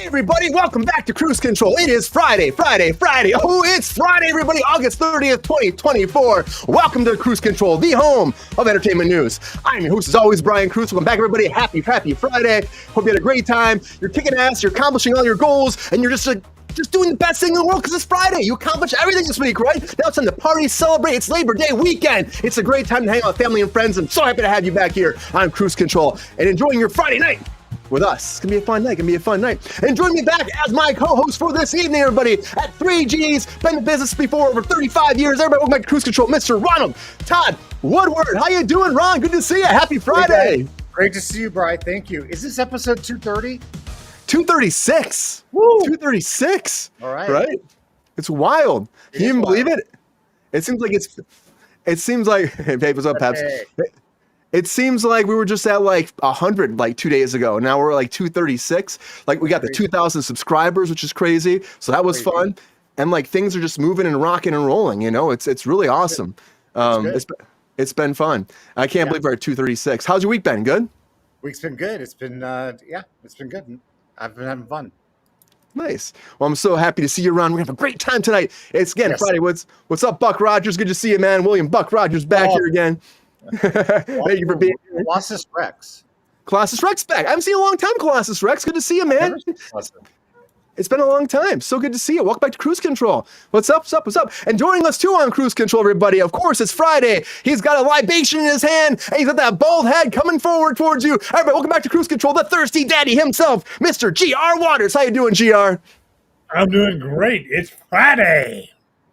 Hey everybody, welcome back to Kruse Control. It is Friday. Oh, it's Friday, everybody, August 30th, 2024. Welcome to Kruse Control, the home of entertainment news. I'm your host, as always, Brian Kruse. Welcome back, everybody. Happy Friday. Hope you had a great time. You're kicking ass, you're accomplishing all your goals, and you're just doing the best thing in the world because it's Friday. You accomplished everything this week, right? Now it's time to party, celebrate. It's Labor Day weekend. It's a great time to hang out with family and friends. I'm so happy to have you back here on Kruse Control and enjoying your Friday night with us. It's gonna be a fun night. And join me back as my co-host for this evening, everybody, at 3G's, been in business before over 35 years. Everybody, welcome back to Kruse Control, Mr. Ronald Todd Woodward. How you doing, Ron? Good to see you. Happy Friday. Hey, great to see you, Brian. Thank you. Is this episode 230? 236. Woo. 236. All right. Right? It's wild. Can you even believe it? It seems like hey, babe, what's up, Peps? Hey. It seems like we were just at like 100 like 2 days ago. Now we're like 236. Like we got the 2,000 subscribers, which is crazy. So that was fun. And like things are just moving and rocking and rolling. You know, it's really awesome. It's been fun. I can't believe we're at 236. How's your week been? Good? Week's been good. It's been it's been good. I've been having fun. Nice. Well, I'm so happy to see you, Ron. We're gonna have a great time tonight. It's again Friday. What's up, Buck Rogers? Good to see you, man. William Buck Rogers back here again. Thank you for being here. Colossus Rex. Colossus Rex back. I haven't seen you in a long time, Colossus Rex. Good to see you, man. It's been a long time. So good to see you. Welcome back to Kruse Control. What's up? And joining us too on Kruse Control, everybody. Of course, it's Friday. He's got a libation in his hand, and he's got that bald head coming forward towards you. Everybody, welcome back to Kruse Control, the thirsty daddy himself, Mr. GR Waters. How you doing, GR? I'm doing great. It's Friday.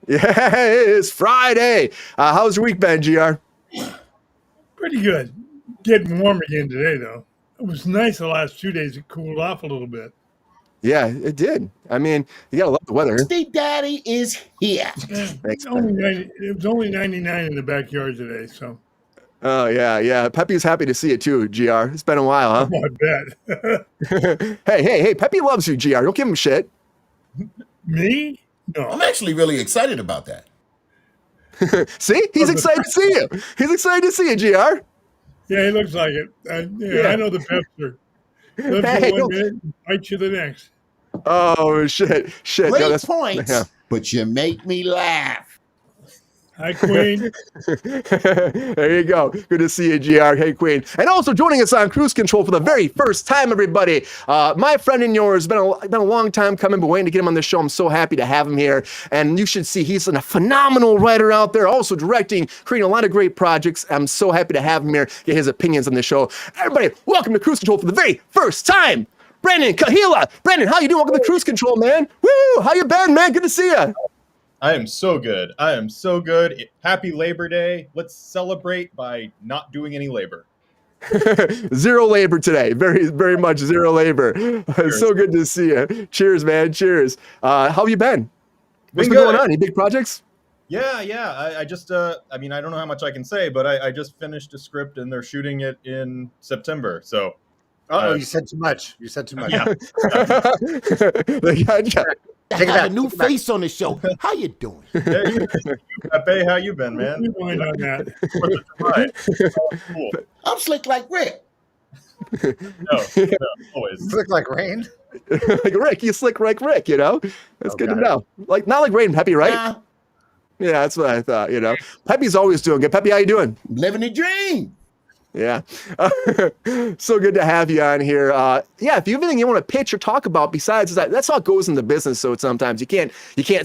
Yeah, it is Friday. How's your week been, GR? Pretty good. Getting warm again today, though. It was nice the last 2 days. It cooled off a little bit. Yeah, it did. I mean, you gotta love the weather. State Daddy is here. It was only 99 in the backyard today, so. Oh, yeah. Peppy's happy to see you too, GR. It's been a while, huh? I bet. Hey, Peppy loves you, GR. Don't give him shit. Me? No. I'm actually really excited about that. See? He's excited to see you. He's excited to see you, GR. Yeah, he looks like it. I know the Pepster. Live for 1 minute and fight you the next. Oh, shit. Great points, but you make me laugh. Hi, Queen. There you go. Good to see you, GR. Hey, Queen. And also joining us on Kruse Control for the very first time, everybody. My friend and yours, been a long time coming, but waiting to get him on the show. I'm so happy to have him here. And you should see he's a phenomenal writer out there, also directing, creating a lot of great projects. I'm so happy to have him here, get his opinions on the show. Everybody, welcome to Kruse Control for the very first time. Brandon Kahila. Brandon, how you doing? Welcome to Kruse Control, man. Woo! How you been, man? Good to see you. I am so good. Happy Labor Day. Let's celebrate by not doing any labor. Zero labor today. Very, very much zero labor. So good to see you. Cheers, man. Cheers. How have you been? What's been going on? Any big projects? Yeah. I just, I don't know how much I can say, but I just finished a script and they're shooting it in September. So. You said too much. Yeah. I got a new face on the show. How you doing? Hey, Pepe, how you been, man? On that. Cool. I'm slick like Rick. No, always. Slick like rain. Like Rick, you slick like Rick, you know? That's good to know. Like, not like Rain and Peppy, right? Yeah, that's what I thought, you know? Peppy's always doing good. Peppy, how you doing? Living the dream. Yeah. So good to have you on here. If you have anything you want to pitch or talk about besides that, that's how it goes in the business. So sometimes you can't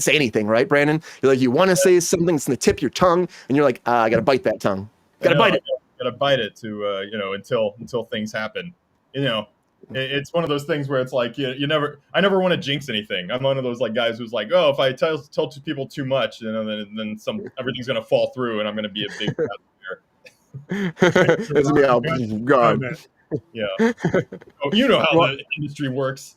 say anything, right, Brandon? You're like, you want to say something, it's going to tip your tongue, and you're like, I got to bite that tongue. Got to bite it to, until things happen. You know, it's one of those things where it's like, I never want to jinx anything. I'm one of those like guys who's like, oh, if I tell people too much, then everything's going to fall through and I'm going to be a big failure. That's me out. God. Yeah. Oh, you know how the industry works.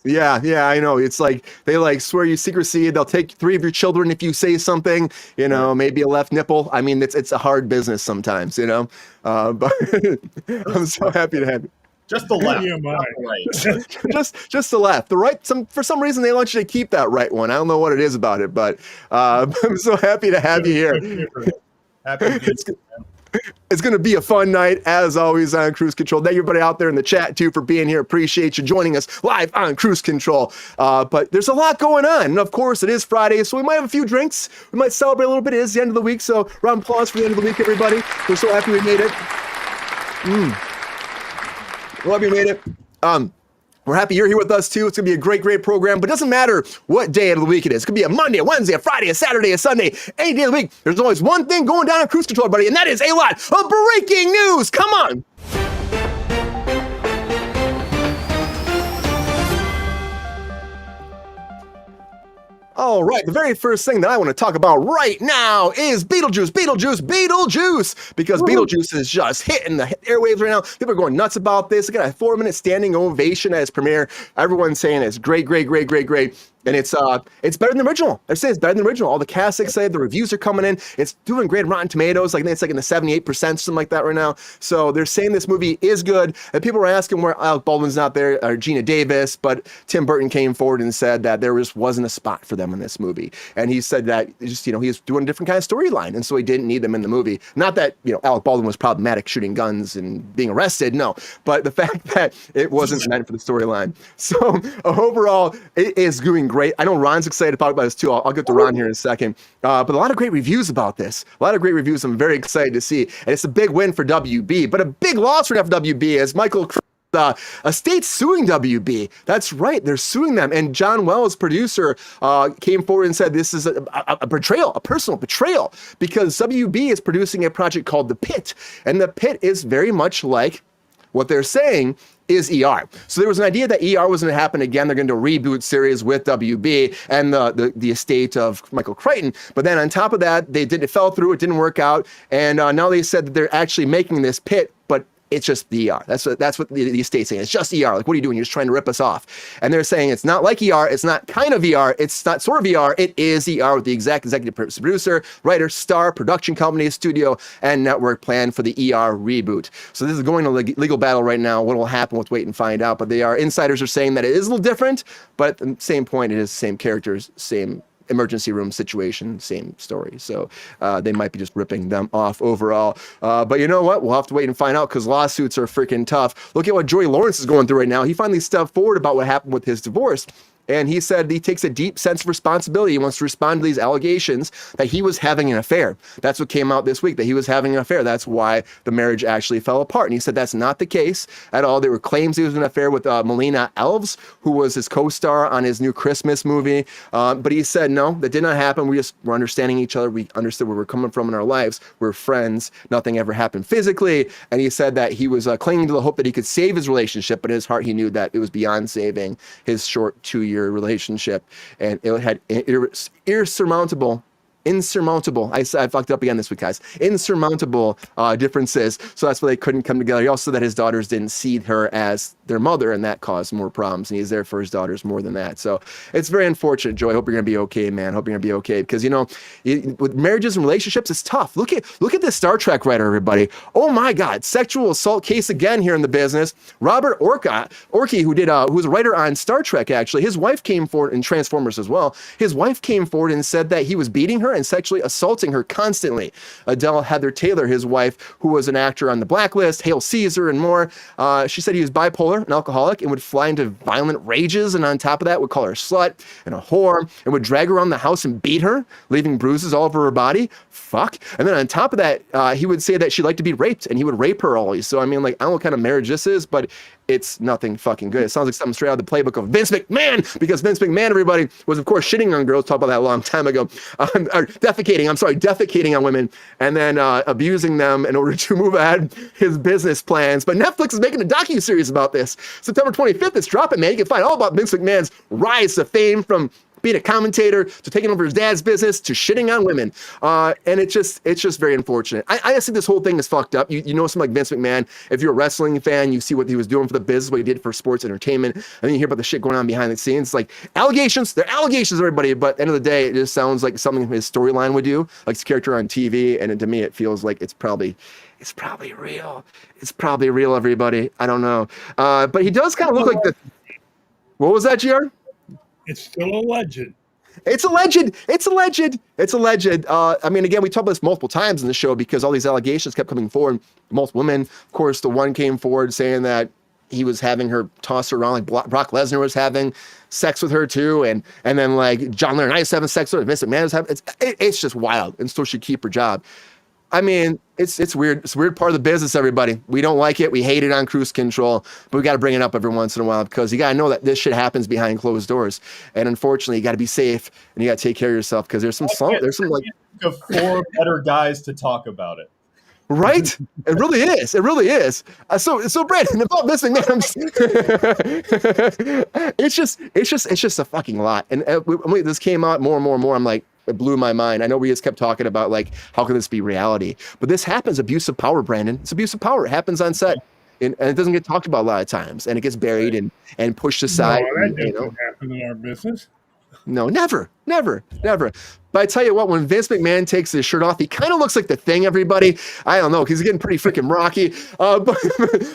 Yeah, I know. It's like they like swear you secrecy. They'll take 3 of your children if you say something, maybe a left nipple. I mean, it's a hard business sometimes, but I'm so happy to have you. Just the left. Right. just the left. The right, for some reason, they want you to keep that right one. I don't know what it is about it, but I'm so happy to have you here. Happy to be It's going to be a fun night, as always, on Kruse Control. Thank you, everybody out there in the chat, too, for being here. Appreciate you joining us live on Kruse Control. But there's a lot going on. And, of course, it is Friday, so we might have a few drinks. We might celebrate a little bit. It is the end of the week, so round of applause for the end of the week, everybody. We're so happy we made it. We're happy we made it. We're happy you're here with us, too. It's going to be a great, great program. But it doesn't matter what day of the week it is. It could be a Monday, a Wednesday, a Friday, a Saturday, a Sunday, any day of the week. There's always one thing going down on Kruse Control, everybody, and that is a lot of breaking news. Come on. All right, the very first thing that I want to talk about right now is Beetlejuice, because Beetlejuice is just hitting the airwaves right now. People are going nuts about this. They got a 4-minute standing ovation at its premiere. Everyone's saying it's great. And it's better than the original. They're saying it's better than the original. All the cast excited. The reviews are coming in. It's doing great on Rotten Tomatoes. Like, I think it's like in the 78%, something like that right now. So they're saying this movie is good. And people are asking where Alec Baldwin's not there, or Gina Davis, but Tim Burton came forward and said that there just wasn't a spot for them in this movie. And he said that just, he's doing a different kind of storyline. And so he didn't need them in the movie. Not that, Alec Baldwin was problematic shooting guns and being arrested. No, but the fact that it wasn't meant for the storyline. So overall, it is doing great. I know Ron's excited to talk about this too. I'll get to Ron here in a second. But a lot of great reviews about this. A lot of great reviews I'm very excited to see. And it's a big win for WB, but a big loss for WB as Michael estate suing WB. That's right. They're suing them. And John Wells, producer, came forward and said this is a betrayal, a personal betrayal, because WB is producing a project called The Pit. And The Pit is very much like what they're saying is ER. So there was an idea that ER was going to happen again. They're going to do a reboot series with WB and the estate of Michael Crichton. But then on top of that, it fell through. It didn't work out. And now they said that they're actually making this Pit, but it's just the ER. That's what the estate's saying. It's just ER. Like, what are you doing? You're just trying to rip us off. And they're saying it's not like ER. It's not kind of ER. It's not sort of ER. It is ER with the executive producer, writer, star, production company, studio, and network plan for the ER reboot. So this is going to legal battle right now. What will happen? Let's wait and find out. But insiders are saying that it is a little different, but at the same point, it is the same characters, same emergency room situation, same story. So they might be just ripping them off overall. But you know what? We'll have to wait and find out, because lawsuits are freaking tough. Look at what Joey Lawrence is going through right now. He finally stepped forward about what happened with his divorce. And he said he takes a deep sense of responsibility. He wants to respond to these allegations that he was having an affair. That's what came out this week, that he was having an affair. That's why the marriage actually fell apart. And he said that's not the case at all. There were claims he was in an affair with Melina Elves, who was his co-star on his new Christmas movie. But he said, no, that did not happen. We're understanding each other. We understood where we're coming from in our lives. We're friends. Nothing ever happened physically. And he said that he was clinging to the hope that he could save his relationship. But in his heart, he knew that it was beyond saving his short 2-year relationship, and it had insurmountable, I fucked up again this week, guys, insurmountable differences. So that's why they couldn't come together. He also said that his daughters didn't see her as their mother, and that caused more problems, and he's there for his daughters more than that. So it's very unfortunate, Joey. I hope you're gonna be okay, man. Hope you're gonna be okay, because with marriages and relationships, it's tough. Look at this Star Trek writer, everybody. Oh my God, sexual assault case again here in the business. Robert Orci, who was a writer on Star Trek, actually, his wife came forward, and Transformers as well. His wife came forward and said that he was beating her and sexually assaulting her constantly. Adele Heather Taylor, his wife, who was an actor on The Blacklist, Hail Caesar, and more, she said he was bipolar and alcoholic and would fly into violent rages, and on top of that would call her a slut and a whore and would drag her around the house and beat her, leaving bruises all over her body. Fuck. And then on top of that, he would say that she'd like to be raped, and he would rape her always. So I mean, like, I don't know what kind of marriage this is, but it's nothing fucking good. It sounds like something straight out of the playbook of Vince McMahon, because Vince McMahon, everybody, was of course shitting on girls. Talked about that a long time ago. Or defecating on women, and then abusing them in order to move ahead his business plans. But Netflix is making a docuseries about this. September 25th, it's dropping, man. You can find all about Vince McMahon's rise to fame, from being a commentator to taking over his dad's business to shitting on women. And it's just very unfortunate. I just think this whole thing is fucked up. You know, something like Vince McMahon, if you're a wrestling fan, you see what he was doing for the business, what he did for sports entertainment, and then you hear about the shit going on behind the scenes. Like, allegations, they're allegations, everybody, but at the end of the day, it just sounds like something his storyline would do, like his character on TV, and to me, it feels like it's probably real. It's probably real, everybody. I don't know. But he does kind of look like the... What was that, GR? It's still alleged. It's alleged. It's alleged. It's alleged. I mean, again, we talked about this multiple times in the show because all these allegations kept coming forward. Multiple women, of course, the one came forward saying that he was having her toss her around like Brock Lesnar was having sex with her too, and then like John Laurinaitis having sex with her, Vince McMahon was having. It's just wild, and so she keep her job. I mean, it's weird. It's a weird part of the business, everybody. We don't like it. We hate it on Kruse Control, but we got to bring it up every once in a while because you got to know that this shit happens behind closed doors. And unfortunately, you got to be safe and you got to take care of yourself because there's some like of 4 better guys to talk about it. Right? It really is. It really is. So Brandon, about this thing, man, it's just a fucking lot. And when this came out more and more, I'm like, it blew my mind. I know we just kept talking about like, how can this be reality? But this happens. Abuse of power, Brandon. It's abuse of power. It happens on set. And it doesn't get talked about a lot of times. And it gets buried and pushed aside. No, that doesn't happen in our business. No, never. But I tell you what, when Vince McMahon takes his shirt off, he kind of looks like the Thing, everybody. I don't know, because he's getting pretty freaking rocky. But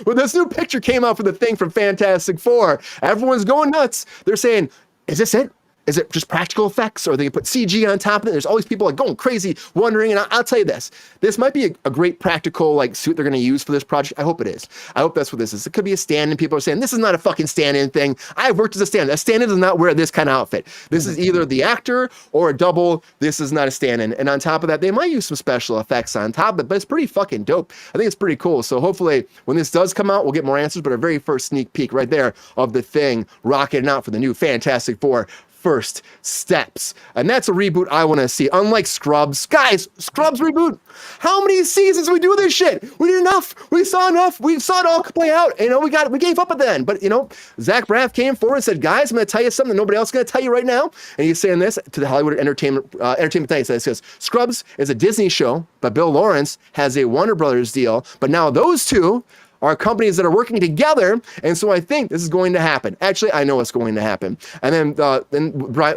when this new picture came out for the Thing from Fantastic Four, everyone's going nuts. They're saying, is this it? Is it just practical effects, or they put CG on top of it? There's all these people like going crazy, wondering. And I'll tell you this might be a great practical like suit they're going to use for this project. I hope it is. I hope that's what this is. It could be a stand-in. People are saying this is not a fucking stand-in thing. I've worked as a stand-in. A stand-in does not wear this kind of outfit. This is either the actor or a double. This is not a stand-in. And on top of that, they might use some special effects on top of it, but it's pretty fucking dope. I think it's pretty cool. So hopefully, when this does come out, we'll get more answers. But our very first sneak peek right there of the Thing rocketing out for the new Fantastic Four first steps. And that's a reboot I want to see. Unlike Scrubs. Guys, Scrubs reboot. How many seasons do we do this shit? We did enough. We saw enough. We saw it all play out. You know, we gave up at the end. But, you know, Zach Braff came forward and said, guys, I'm going to tell you something that nobody else is going to tell you right now. And he's saying this to the Hollywood Entertainment Tonight. He says, Scrubs is a Disney show, but Bill Lawrence has a Warner Brothers deal. But now those two are companies that are working together, and so I think this is going to happen. Actually, I know what's going to happen. And then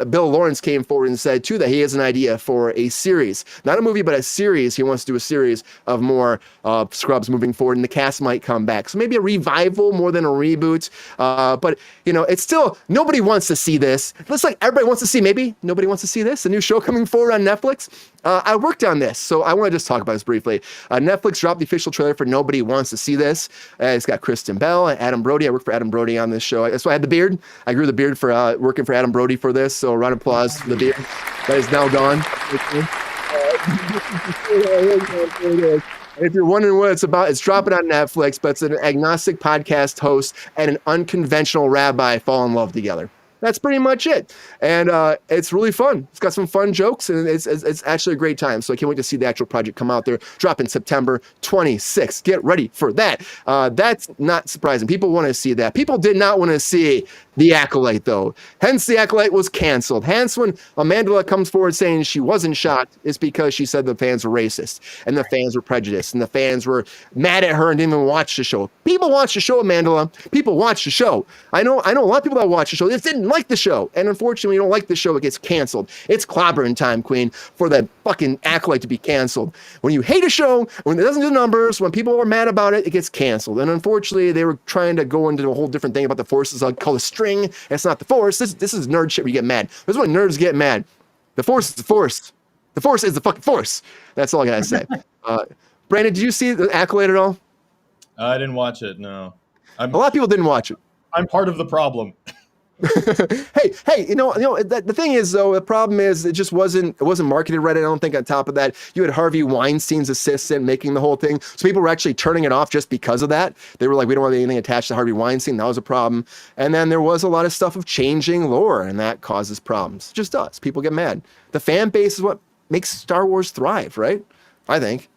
Bill Lawrence came forward and said, too, that he has an idea for a series. Not a movie, but a series. He wants to do a series of more Scrubs moving forward, and the cast might come back. So maybe a revival more than a reboot. But, you know, it's still, nobody wants to see this. Looks like everybody wants to see, maybe nobody wants to see this, a new show coming forward on Netflix. I worked on this, so I want to just talk about this briefly. Netflix dropped the official trailer for Nobody Wants to See This. It's got Kristen Bell and Adam Brody. I worked for Adam Brody on this show. That's why I had the beard. I grew the beard for working for Adam Brody for this, so a round of applause for the beard. That is now gone. If you're wondering what it's about, it's dropping on Netflix, but it's an agnostic podcast host and an unconventional rabbi fall in love together. That's pretty much it. And it's really fun. It's got some fun jokes, and it's actually a great time. So I can't wait to see the actual project come out there. Drop in September 26th. Get ready for that. That's not surprising. People want to see that. People did not want to see The Acolyte, though. Hence, The Acolyte was canceled. Hence, when Amanda comes forward saying she wasn't shocked, it's because she said the fans were racist, and the fans were prejudiced, and the fans were mad at her and didn't even watch the show. People watch the show, Amanda. People watch the show. I know a lot of people that watch the show. They didn't like the show, and unfortunately, you don't like the show, it gets canceled. It's clobbering time, Queen, for that fucking Acolyte to be canceled. When you hate a show, when it doesn't do numbers, when people are mad about it, it gets canceled. And unfortunately, they were trying to go into a whole different thing about the forces. I'll call it string. It's not the force. This is nerd shit where you get mad. This is when nerds get mad. The force is the force. The force is the fucking force. That's all I gotta say. Brandon, did you see the Acolyte at all? I didn't watch it. No. A lot of people didn't watch it. I'm part of the problem. hey, you know, the thing is, though, the problem is it just wasn't marketed right. I don't think. On top of that, you had Harvey Weinstein's assistant making the whole thing, so people were actually turning it off just because of that. They were like, we don't want anything attached to Harvey Weinstein. That was a problem. And then there was a lot of stuff of changing lore, and that causes problems. It just does. People get mad. The fan base is what makes Star Wars thrive, right? I think.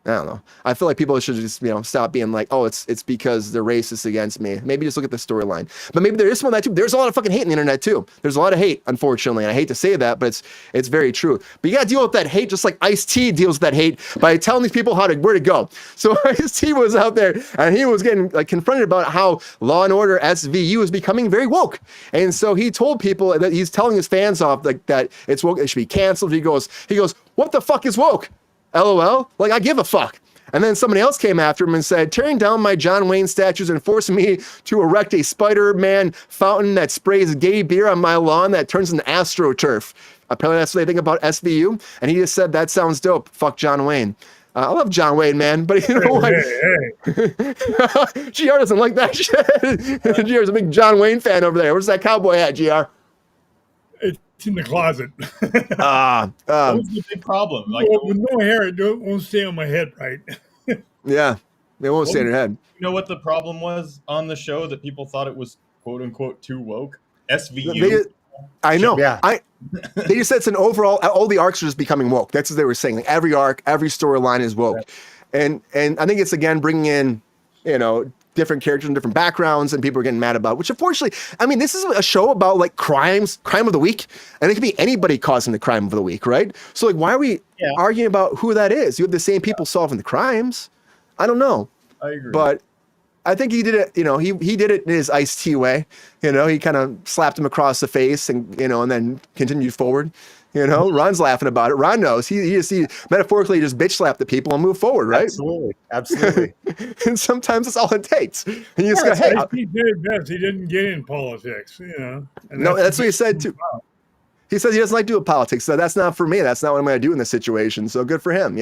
I don't know. I feel like people should just, stop being like, oh, it's because they're racist against me. Maybe just look at the storyline. But maybe there is some of that too. There's a lot of fucking hate on the internet too. There's a lot of hate, unfortunately. And I hate to say that, but it's very true. But you got to deal with that hate just like Ice-T deals with that hate by telling these people where to go. So Ice-T was out there and he was getting confronted about how Law and Order SVU is becoming very woke. And so he told people that he's telling his fans off that it's woke. It should be canceled. He goes, what the fuck is woke? LOL. Like, I give a fuck. And then somebody else came after him and said, tearing down my John Wayne statues and forcing me to erect a Spider-Man fountain that sprays gay beer on my lawn that turns into AstroTurf. Apparently that's what they think about SVU. And he just said, that sounds dope. Fuck John Wayne. I love John Wayne, man, but you know what? GR doesn't like that shit. GR's a big John Wayne fan over there. Where's that cowboy at, GR? It's in the closet. That was the big problem. Like, with no hair, it won't stay on my head right. Yeah, they won't stay in your head. You know what the problem was on the show that people thought it was quote unquote too woke? SVU. I know. Yeah. They just said it's an overall. All the arcs are just becoming woke. That's what they were saying. Like every arc, every storyline is woke, and I think it's again bringing in, different characters and different backgrounds, and people are getting mad about. Which unfortunately, I mean, this is a show about like crime of the week, and it could be anybody causing the crime of the week, right? So like, why are we arguing about who that is? You have the same people solving the crimes. I don't know. I agree. But I think he did it, he did it in his Ice-T way. He kind of slapped him across the face and, and then continued forward. Ron's laughing about it. Ron knows. He metaphorically just bitch slapped the people and move forward, right? Absolutely. And sometimes that's all it takes. And you just go, hey. He did it best. He didn't get in politics, And No, that's what he said too. He says he doesn't like doing politics, so that's not for me. That's not what I'm going to do in this situation. So good for him,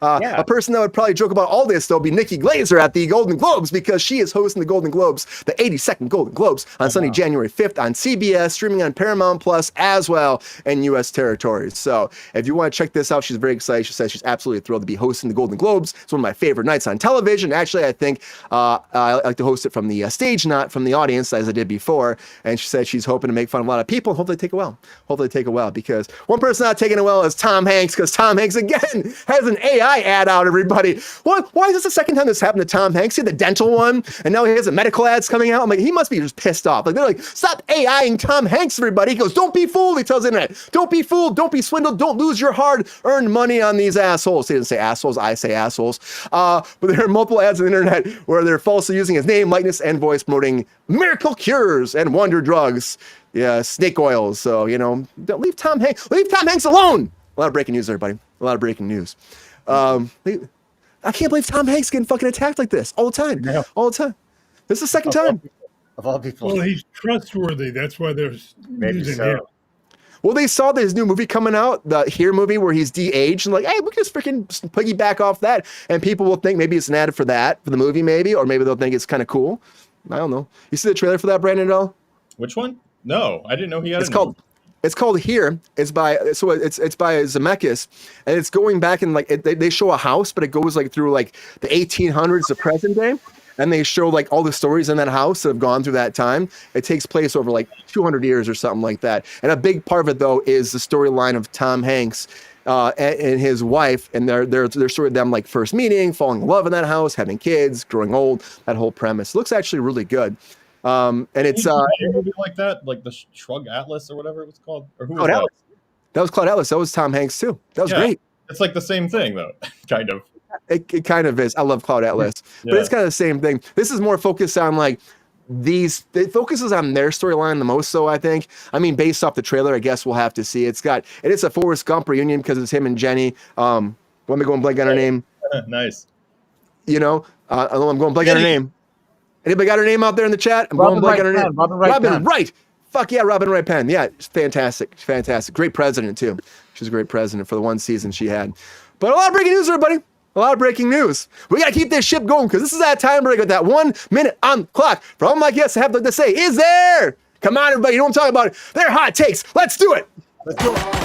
A person that would probably joke about all this, though, be Nikki Glaser at the Golden Globes, because she is hosting the Golden Globes, the 82nd Golden Globes, on Sunday, January 5th on CBS, streaming on Paramount Plus as well in U.S. territories. So if you want to check this out, she's very excited. She says she's absolutely thrilled to be hosting the Golden Globes. It's one of my favorite nights on television. Actually, I think I like to host it from the stage, not from the audience, as I did before. And she said she's hoping to make fun of a lot of people and hopefully take it well. Because one person not taking it well is Tom Hanks, because Tom Hanks again has an AI ad out, everybody. Why is this the second time this happened to Tom Hanks? He had the dental one, and now he has a medical ads coming out. I'm like, he must be just pissed off. Like, they're like, stop AIing Tom Hanks, everybody. He goes, don't be fooled, he tells the internet. Don't be fooled, don't be swindled, don't lose your hard-earned money on these assholes. He didn't say assholes, I say assholes. But there are multiple ads on the internet where they're falsely using his name, likeness, and voice, promoting miracle cures and wonder drugs. Yeah, snake oils. So, don't leave Tom Hanks alone. A lot of breaking news, everybody. A lot of breaking news. I can't believe Tom Hanks getting fucking attacked like this all the time. No. All the time. This is the second time. Of all people. Well, he's trustworthy. That's why they're using him. Well, they saw this new movie coming out, the Here movie, where he's de-aged, and like, hey, we can just freaking piggyback off that, and people will think maybe it's an ad for that, for the movie, maybe, or maybe they'll think it's kind of cool. I don't know. You see the trailer for that, Brandon, at all? Which one? No, I didn't know he had. It's called Here. It's by Zemeckis, and it's going back and like they show a house, but it goes like through like the 1800s to present day, and they show like all the stories in that house that have gone through that time. It takes place over like 200 years or something like that, and a big part of it though is the storyline of Tom Hanks and his wife, and their story of them like first meeting, falling in love in that house, having kids, growing old. That whole premise looks actually really good. And it's a movie like that, like the Shrug Atlas or whatever it was called, or who was that? That was Cloud Atlas. That was Tom Hanks too. That was great. It's like the same thing though, kind of. It kind of is. I love Cloud Atlas, but it's kind of the same thing. This is more focused on like it focuses on their storyline the most. So I think, based off the trailer, I guess we'll have to see. It is a Forrest Gump reunion because it's him and Jenny. Let me go and blank on her name. Nice. I'm going blank on her name. Anybody got her name out there in the chat? I'm going blank on her name. Robin Wright. Fuck yeah, Robin Wright Penn. Yeah, it's fantastic. Fantastic. Great president, too. She was a great president for the one season she had. But a lot of breaking news, everybody. A lot of breaking news. We got to keep this ship going because this is that time break with that 1 minute on the clock. For all my guests, I have to say, is there? Come on, everybody. You know what I'm talking about. They're hot takes. Let's do it. Let's do it.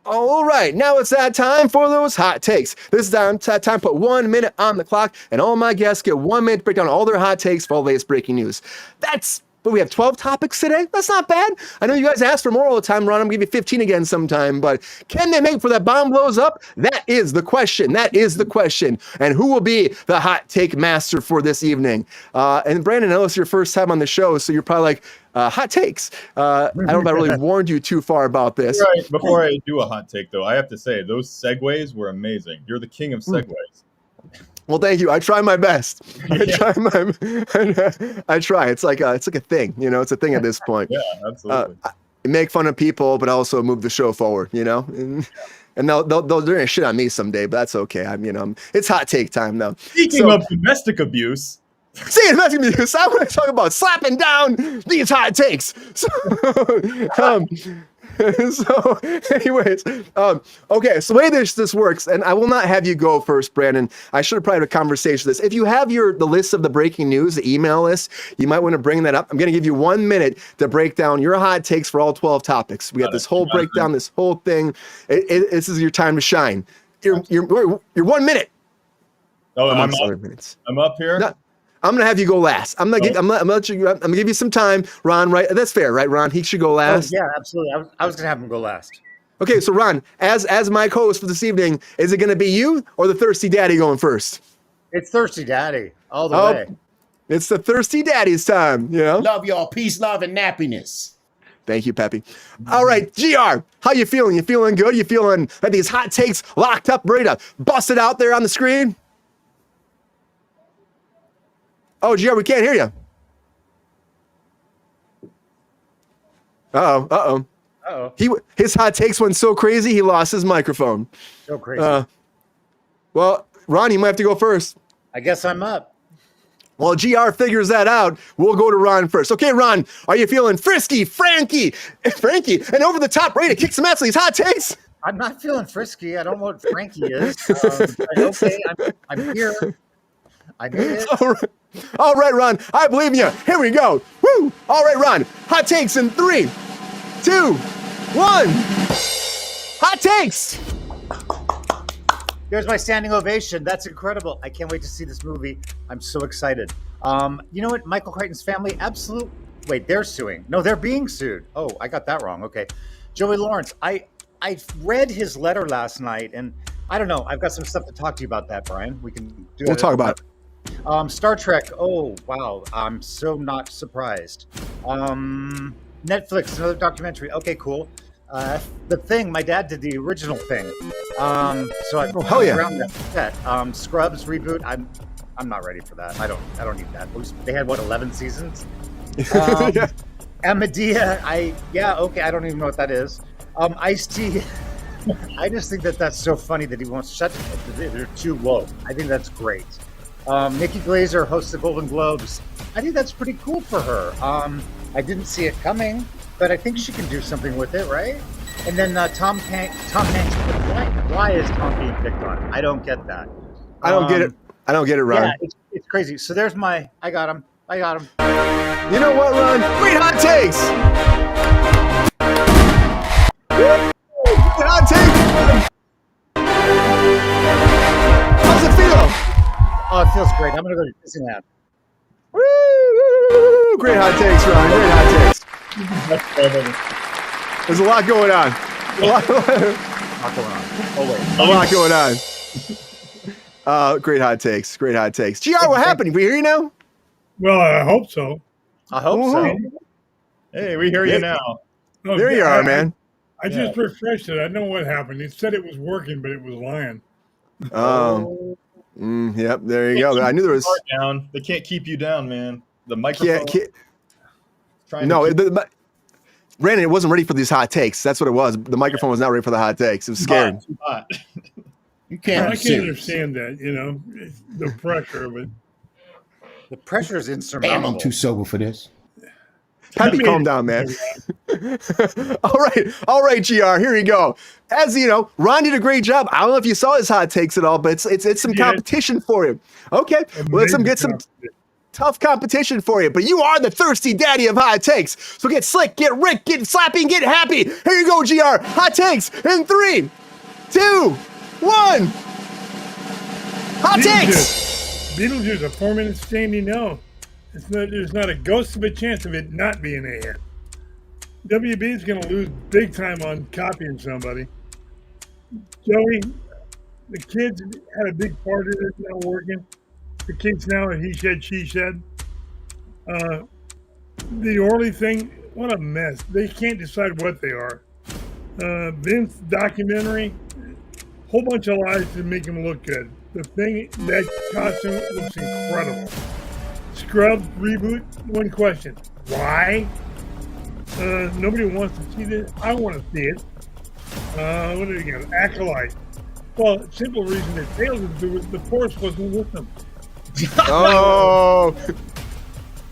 All right, now it's that time for those hot takes. This is time to put 1 minute on the clock, and all my guests get 1 minute to break down all their hot takes for all the latest breaking news. But we have 12 topics today. That's not bad. I know you guys ask for more all the time, Ron. I'm going to give you 15 again sometime, but can they make for that bomb blows up? That is the question. And who will be the hot take master for this evening? And Brandon, I know it's your first time on the show, so you're probably like, hot takes. I don't know if I really warned you too far about this. Right. Before I do a hot take, though, I have to say, those segues were amazing. You're the king of segues. Well, thank you. I try my best. I try. It's like a thing, it's a thing at this point. Yeah, absolutely. make fun of people, but also move the show forward, you know? And they're gonna shit on me someday, but that's okay. It's hot take time though. Speaking of domestic abuse. See, domestic abuse. I want to talk about slapping down these hot takes. So, anyways, okay. So the way this works, and I will not have you go first, Brandon. I should have probably had a conversation with this. If you have the list of the breaking news, the email list, you might want to bring that up. I'm going to give you 1 minute to break down your hot takes for all 12 topics. We got this whole breakdown, this whole thing. This is your time to shine. You're 1 minute. Oh, I'm up here. No, I'm gonna have you go last. I'm gonna give you some time, Ron. Right? That's fair, right, Ron? He should go last. Oh, yeah, absolutely. I was gonna have him go last. Okay, so Ron, as my co-host for this evening, is it gonna be you or the Thirsty Daddy going first? It's Thirsty Daddy all the way. It's the Thirsty Daddy's time. Yeah. Love y'all. Peace, love, and nappiness. Thank you, Peppy. All right, GR, how you feeling? You feeling good? You feeling like these hot takes locked up, ready to bust it out there on the screen? Oh, GR, we can't hear you. Uh-oh. His hot takes went so crazy, he lost his microphone. So crazy. Well, Ron, you might have to go first. I guess I'm up. While GR figures that out, we'll go to Ron first. Okay, Ron, are you feeling frisky, Frankie, and over the top, ready to kick some ass with these hot takes? I'm not feeling frisky. I don't know what Frankie is. Okay, I'm here. I made it. All right, Ron, I believe in you. Here we go. Woo! All right, Ron, hot takes in 3, 2, 1. Hot takes. Here's my standing ovation. That's incredible. I can't wait to see this movie. I'm so excited. You know what? Michael Crichton's family, wait, they're suing. No, they're being sued. Oh, I got that wrong. Okay. Joey Lawrence, I read his letter last night, and I don't know. I've got some stuff to talk to you about that, Brian. We'll talk about it. Star Trek. Oh, wow. I'm so not surprised. Netflix, another documentary. Okay, cool. The Thing, my dad did the original Thing. So I hell yeah. around that set. Scrubs reboot. I'm not ready for that. I don't need that. They had 11 seasons? Yeah. And Medea, okay, I don't even know what that is. Ice-T. I just think that's so funny that he won't shut it. They're too woke. I think that's great. Nikki Glaser hosts the Golden Globes. I think that's pretty cool for her. I didn't see it coming, but I think she can do something with it, right? And then Tom Hanks. Why is Tom being picked on? I don't get that. I don't get it. I don't get it, Ron. Yeah, it's crazy. So there's I got him. You know what, Ron? Great hot takes. Hot take. How's it feel? Oh, it feels great. I'm going to go to Disneyland. Woo! Great hot takes, Ron. Great hot takes. There's a lot going on. A lot going on. Great hot takes. Great hot takes. GR, what happened? We hear you now? Well, I hope so. I hope so. Hey, we hear you now. No, There you are, man. I just refreshed it. I know what happened. It said it was working, but it was lying. Yep, there you go. I knew there was. Down. They can't keep you down, man. The microphone. Brandon, it wasn't ready for these hot takes. That's what it was. The microphone was not ready for the hot takes. It was scared. Too hot. You can't. I can understand that. It's the pressure of it. The pressure is Damn, insurmountable. I'm too sober for this. Peppy, calm down, man. All right, GR, here you go. As you know, Ron did a great job. I don't know if you saw his hot takes at all, but it's some competition for you. Okay, well, let's get some tough competition for you. But you are the thirsty daddy of hot takes. So get slick, get Rick, get slappy, get happy. Here you go, GR. Hot takes in 3, 2, 1. Hot takes. Beetlejuice, a 4-minute standing no. There's not a ghost of a chance of it not being a hit. WB is going to lose big time on copying somebody. Joey, the kids had a big part of it not working. The kids now are he said, she said. The Orly thing, what a mess. They can't decide what they are. Vince documentary, whole bunch of lies to make him look good. The Thing, that costume looks incredible. Scrubs reboot, one question. Why? Nobody wants to see this. I want to see it. What did he get? Acolyte. Well, simple reason it failed is the force wasn't with them. Oh.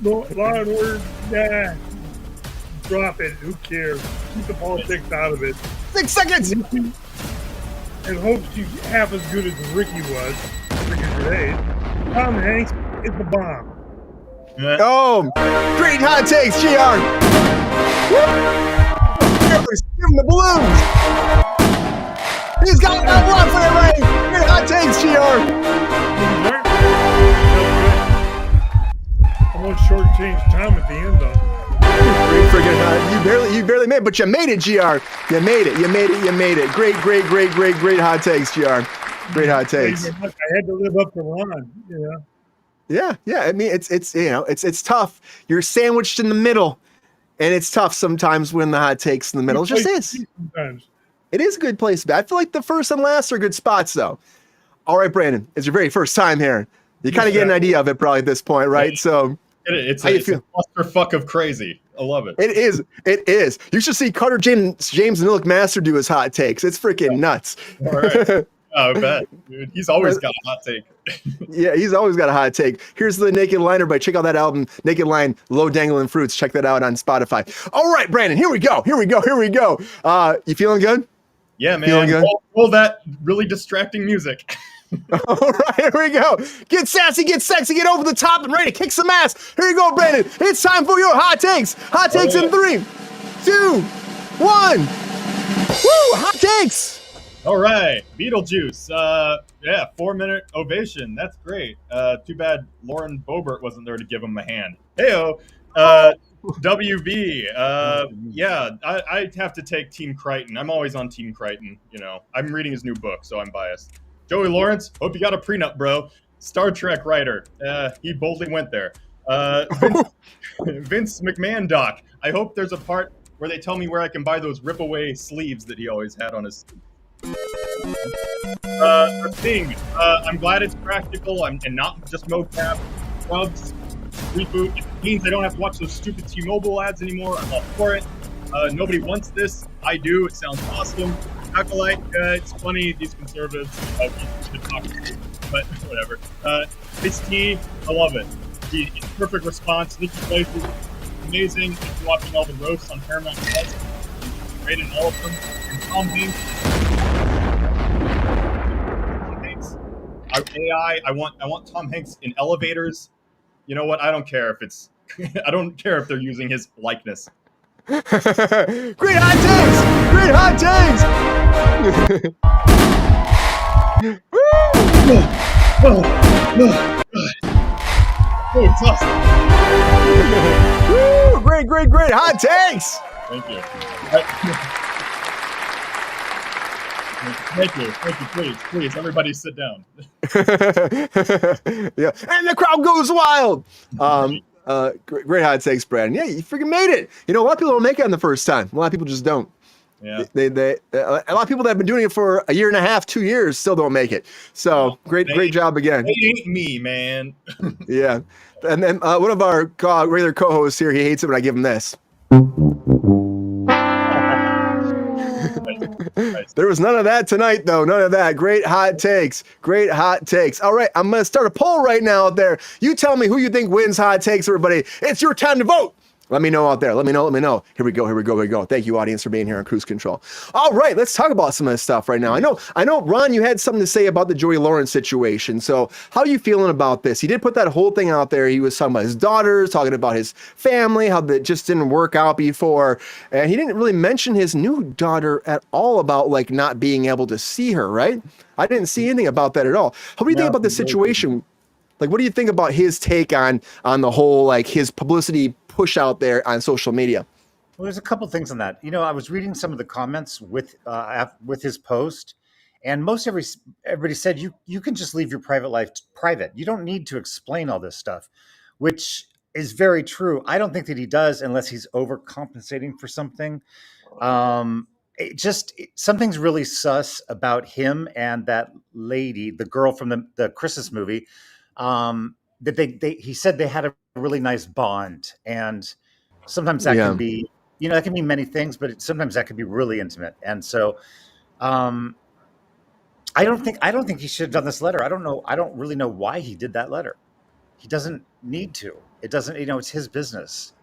No, Law and Order, nah. Drop it. Who cares? Keep the politics out of it. 6 seconds. And hope she's half as good as Ricky was. Ricky today. Tom Hanks is the bomb. Oh, great hot takes, GR. Give him the balloons. He's got that one for everybody. Great hot takes, GR. Almost shortchanged Tom at the end, though. You barely made it, but you made it, GR. You made it. Great hot takes, GR. Great hot takes. I had to live up to Ron, you know. Yeah. I mean, it's tough. You're sandwiched in the middle, and it's tough sometimes when the hot takes in the middle. It just is. Sometimes. It is a good place to be. I feel like the first and last are good spots, though. All right, Brandon, it's your very first time here. You kind of get an idea of it probably at this point, right? So. It's a clusterfuck of crazy. I love it. It is. You should see Carter James and Illick Master do his hot takes. It's freaking nuts. All right. I bet. Dude, he's always got a hot take. Yeah, he's always got a hot take. Here's the Naked Liner, but check out that album, Naked Line, Low Dangling Fruits. Check that out on Spotify. All right, Brandon, here we go. You feeling good? Yeah, man. Roll that really distracting music. All right, here we go. Get sassy, get sexy, get over the top, and ready to kick some ass. Here you go, Brandon. It's time for your hot takes. Hot takes in 3, 2, 1. Woo! Hot takes. All right, Beetlejuice. 4-minute ovation. That's great. Too bad Lauren Boebert wasn't there to give him a hand. Heyo. WB. I have to take Team Crichton. I'm always on Team Crichton. You know, I'm reading his new book, so I'm biased. Joey Lawrence, hope you got a prenup, bro. Star Trek writer. He boldly went there. Vince McMahon doc. I hope there's a part where they tell me where I can buy those rip-away sleeves that he always had on his... Thing. I'm glad it's practical and not just mocap. Clubs, reboot. If it means I don't have to watch those stupid T-Mobile ads anymore, I'm all for it. Nobody wants this. I do. It sounds awesome. Acolyte, it's funny, these conservatives, should talk to, but whatever. Ice-T, I love it. The perfect response. Nikki Glaser's amazing. After watching all the roasts on Paramount Plus, great in all of them. And Tom Hanks. I want Tom Hanks in elevators. You know what? I don't care if it's. I don't care if they're using his likeness. Great hot takes! Oh, it's awesome. Great hot takes! Thank you. Thank you. Please, everybody sit down. Yeah, and the crowd goes wild. Great hot takes, Brandon. Yeah, you freaking made it. You know, a lot of people don't make it on the first time. A lot of people just don't. Yeah. A lot of people that have been doing it for a year and a half, 2 years, still don't make it. So great job again. It ain't me, man. Yeah. And then one of our regular co-hosts here, he hates it when I give him this. Nice. There was none of that tonight, though. None of that. Great hot takes. All right, I'm going to start a poll right now out there. You tell me who you think wins hot takes, everybody. It's your time to vote. Let me know out there. Let me know. Here we go. Thank you, audience, for being here on Kruse Control. All right, let's talk about some of this stuff right now. I know, Ron, you had something to say about the Joey Lawrence situation. So how are you feeling about this? He did put that whole thing out there. He was talking about his daughters, talking about his family, how that just didn't work out before. And he didn't really mention his new daughter at all about, like, not being able to see her, right? I didn't see anything about that at all. How do you think about this situation? Like, what do you think about his take on the whole, like, his publicity push out there on social media? Well, there's a couple things on that. You know, I was reading some of the comments with his post, and everybody said you can just leave your private life private. You don't need to explain all this stuff, which is very true. I don't think that he does unless he's overcompensating for something. Something's really sus about him and that lady, the girl from the Christmas movie. That he said they had a really nice bond, and sometimes that can be that can mean many things, but sometimes that could be really intimate. And so, um, I don't think he should have done this letter. I don't know. I don't really know why he did that letter. He doesn't need to. It doesn't. It's his business.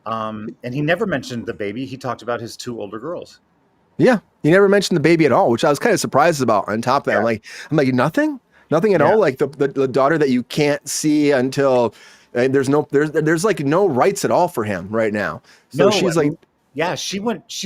And he never mentioned the baby. He talked about his 2 older girls. Yeah, he never mentioned the baby at all, which I was kind of surprised about. On top of that, Yeah. I'm like nothing at Yeah. all. Like the daughter that you can't see until there's like no rights at all for him right now. So No, she's like, yeah, she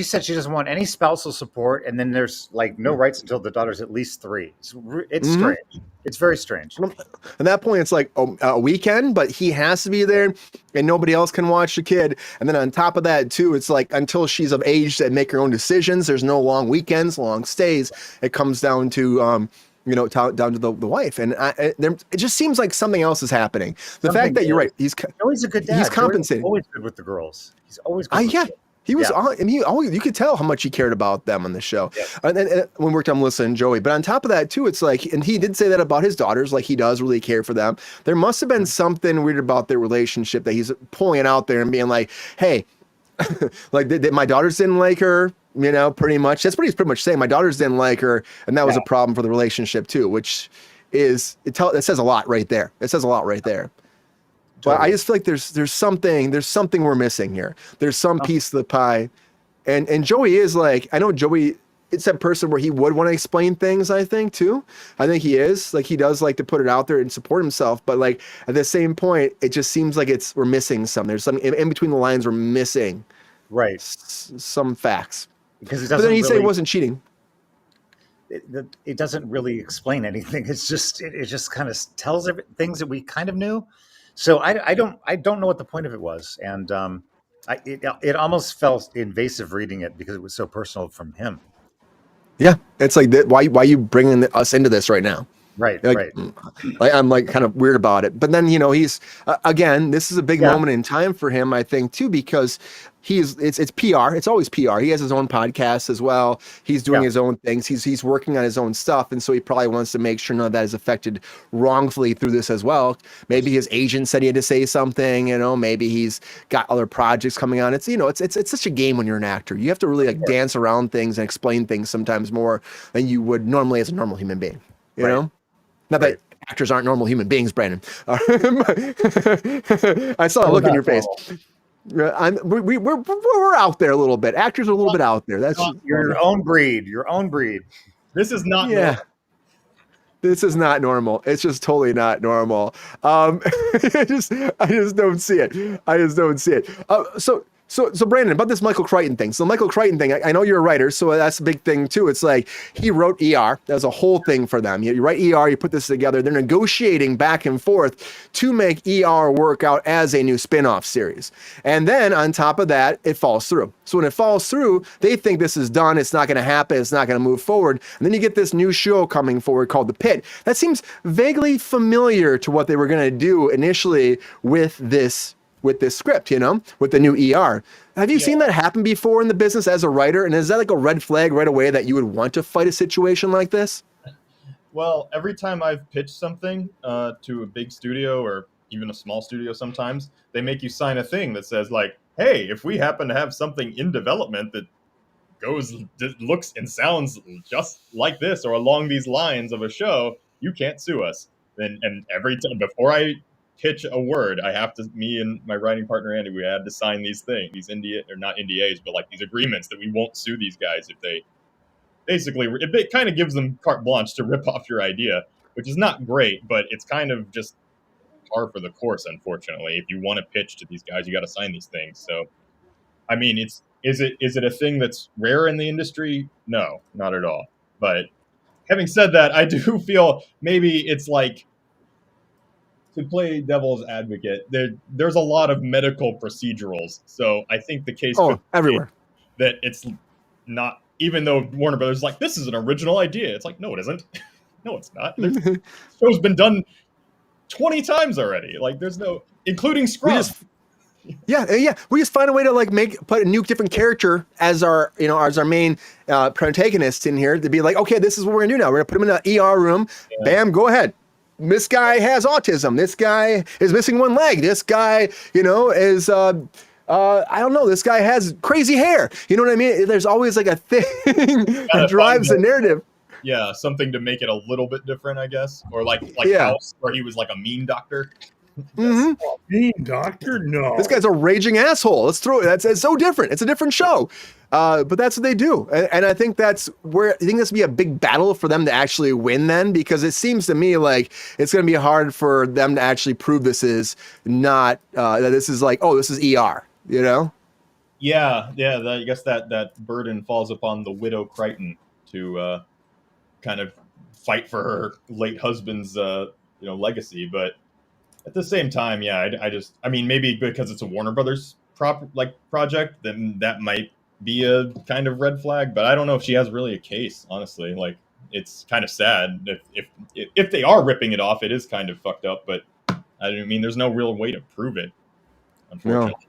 said she doesn't want any spousal support, and then there's like no rights until the daughter's at least 3. It's Mhm. strange. It's very strange. At that point, it's like a weekend, but he has to be there, and nobody else can watch the kid. And then on top of that, too, it's like until she's of age to make her own decisions. There's no long weekends, long stays. It comes down to down to the wife, and it just seems like something else is happening. The fact that you're right, he's always a good dad. He's compensating. Always good with the girls. He's always good. With yeah. them. He was, Yeah. I mean, you could tell how much he cared about them on the show. Yeah. And when we worked on Melissa and Joey, but on top of that too, it's like, and he did say that about his daughters, like he does really care for them. There must have been something weird about their relationship that he's pulling it out there and being like, hey, like my daughters didn't like her, pretty much. That's what he's pretty much saying. My daughters didn't like her, and that was a problem for the relationship too, which is, it says a lot right there. It says a lot right there. But I just feel like there's something we're missing here. There's some piece of the pie. And Joey is like, I know Joey, it's that person where he would want to explain things, I think, too. I think he is. Like, he does like to put it out there and support himself. But like at the same point, it just seems like we're missing some. There's some in between the lines, we're missing some facts. Because but then he said he wasn't cheating. It doesn't really explain anything. It's just it just kind of tells things that we kind of knew. So I don't know what the point of it was, and it almost felt invasive reading it because it was so personal from him. Yeah, it's like why you bringing us into this right now? Right, like, right. Like, I'm like kind of weird about it, but then he's again, this is a big moment in time for him, I think, too, because it's PR. It's always PR. He has his own podcast as well. He's doing his own things. He's working on his own stuff, and so he probably wants to make sure none of that is affected wrongfully through this as well. Maybe his agent said he had to say something. Maybe he's got other projects coming on. It's it's such a game when you're an actor. You have to really like dance around things and explain things sometimes more than you would normally as a normal human being. You know. Not that actors aren't normal human beings, Brandon. I saw a look in your face. We're out there a little bit. Actors are a little bit out there. That's your own breed. Your own breed. This is not normal. This is not normal. It's just totally not normal. I just don't see it. I just don't see it. So Brandon, about this Michael Crichton thing. So the Michael Crichton thing, I know you're a writer, so that's a big thing too. It's like he wrote ER. That was a whole thing for them. You write ER, you put this together. They're negotiating back and forth to make ER work out as a new spin-off series. And then on top of that, it falls through. So when it falls through, they think this is done. It's not going to happen. It's not going to move forward. And then you get this new show coming forward called The Pit. That seems vaguely familiar to what they were going to do initially with this script, with the new ER. Have you seen that happen before in the business as a writer? And is that like a red flag right away that you would want to fight a situation like this? Well, every time I've pitched something to a big studio or even a small studio, sometimes they make you sign a thing that says like, hey, if we happen to have something in development that looks and sounds just like this or along these lines of a show, you can't sue us. And every time before I pitch a word, me and my writing partner Andy, we had to sign these things, not NDAs, but like these agreements that we won't sue these guys if they basically, it kind of gives them carte blanche to rip off your idea, which is not great, but it's kind of just par for the course, unfortunately. If you want to pitch to these guys, you got to sign these things. So, I mean, is it a thing that's rare in the industry? No, not at all. But having said that, I do feel maybe it's like, to play devil's advocate, there's a lot of medical procedurals. So I think the case everywhere that it's not, even though Warner Brothers is like, this is an original idea. It's like, no, it isn't. No, it's not. The show's been done 20 times already. Like there's no, including Scrub. We just find a way to put a new different character as our main protagonist in here to be like, okay, this is what we're gonna do now. We're gonna put him in an ER room. Yeah. Bam, go ahead. This guy has autism. This guy is missing one leg. This guy, is I don't know. This guy has crazy hair. You know what I mean? There's always like a thing that drives the narrative. Yeah, something to make it a little bit different, I guess. Or like House, where he was like a mean doctor. Mm-hmm. Mean doctor? No. This guy's a raging asshole. Let's throw it. It's so different. It's a different show. But that's what they do. And I think that's where I think this would be a big battle for them to actually win then, because it seems to me like it's going to be hard for them to actually prove this is not, that this is like, oh, this is ER, you know? Yeah. I guess that burden falls upon the widow Crichton to kind of fight for her late husband's, legacy. But at the same time, yeah, I mean, maybe because it's a Warner Brothers project, then that might be a kind of red flag. But I don't know if she has really a case, honestly. Like, it's kind of sad if they are ripping it off. It is kind of fucked up, but I mean, there's no real way to prove it, unfortunately. No.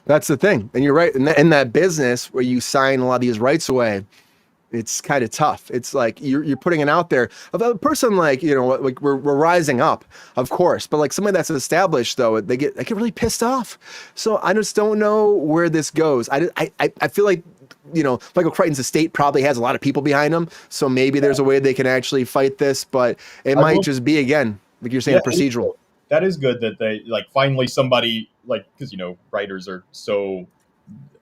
That's the thing. And you're right. In that business where you sign a lot of these rights away, it's kind of tough. It's like you're putting it out there. Of a person like, like we're rising up, of course, but like somebody that's established, though, they get really pissed off. So I just don't know where this goes. I feel like, Michael Crichton's estate probably has a lot of people behind him. So maybe there's a way they can actually fight this, but it might just be, again, like you're saying, procedural. That is good that they finally somebody because writers are so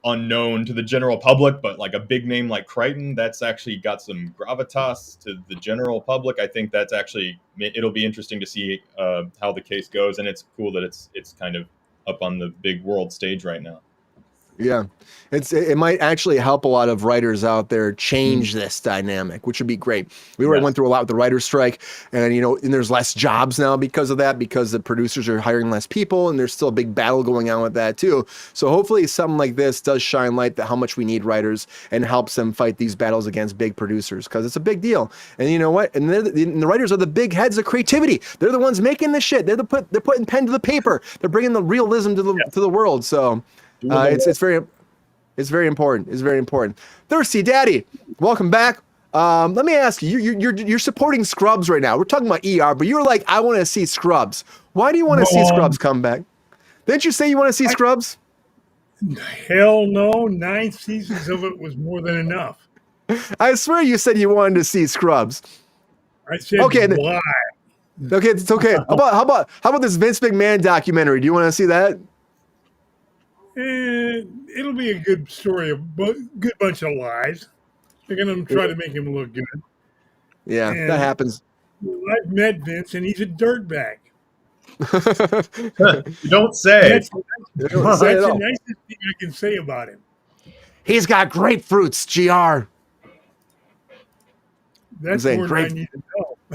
unknown to the general public, but like a big name like Crichton, that's actually got some gravitas to the general public. I think that's actually, it'll be interesting to see how the case goes, and it's cool that it's kind of up on the big world stage right now. Yeah, it might actually help a lot of writers out there change this dynamic, which would be great. We already went through a lot with the writer's strike, and and there's less jobs now because of that, because the producers are hiring less people, and there's still a big battle going on with that too. So hopefully something like this does shine light to how much we need writers and helps them fight these battles against big producers, because it's a big deal. And you know what? And the writers are the big heads of creativity. They're the ones making the shit. They're putting pen to the paper. They're bringing the realism to the world. So. It's very important. It's very important. Thirsty Daddy, welcome back. Let me ask you, you're supporting Scrubs right now. We're talking about ER, but you were like, I want to see Scrubs. Why do you want to see Scrubs come back? Didn't you say you want to see Scrubs? Hell no. 9 seasons of it was more than enough. I swear you said you wanted to see Scrubs. I said why? Okay, it's okay. How about this Vince McMahon documentary? Do you want to see that? It'll be a good story, a good bunch of lies. They're going to try to make him look good. Yeah, and that happens. I've met Vince, and he's a dirtbag. You don't say. That's the nicest thing I can say about him. He's got grapefruits, GR. That's more than I need to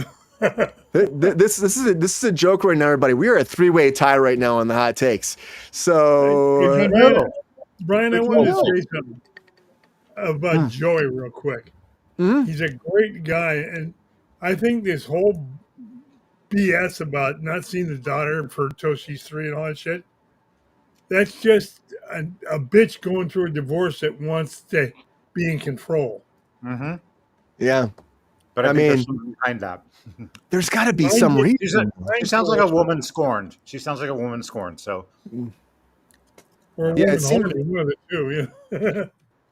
know. This is a joke right now, everybody. We are a 3-way tie right now on the hot takes. So, Brian, I wanted to say something about Joey real quick. Mm-hmm. He's a great guy, and I think this whole BS about not seeing the daughter for till she's 3 and all that shit, that's just a bitch going through a divorce that wants to be in control. Mm-hmm. Yeah. But I mean, there's something behind that. There's got to be some reason. She sounds like a woman scorned. So, it seems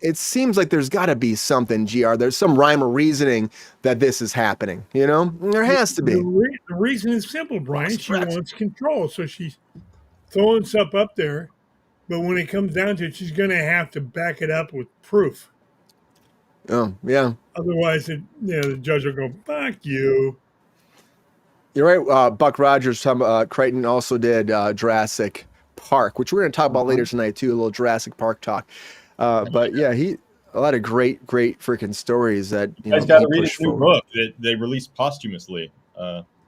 it seems like there's got to be something, GR. There's some rhyme or reasoning that this is happening. There has to be. The reason is simple, Brian. She wants control, so she's throwing stuff up there. But when it comes down to it, she's going to have to back it up with proof. Oh, yeah. Otherwise, the judge will go, fuck you. You're right. Buck Rogers, Crichton also did Jurassic Park, which we're going to talk about later tonight, too, a little Jurassic Park talk. But, yeah, a lot of great freaking stories that, you guys got to read his new book that they released posthumously,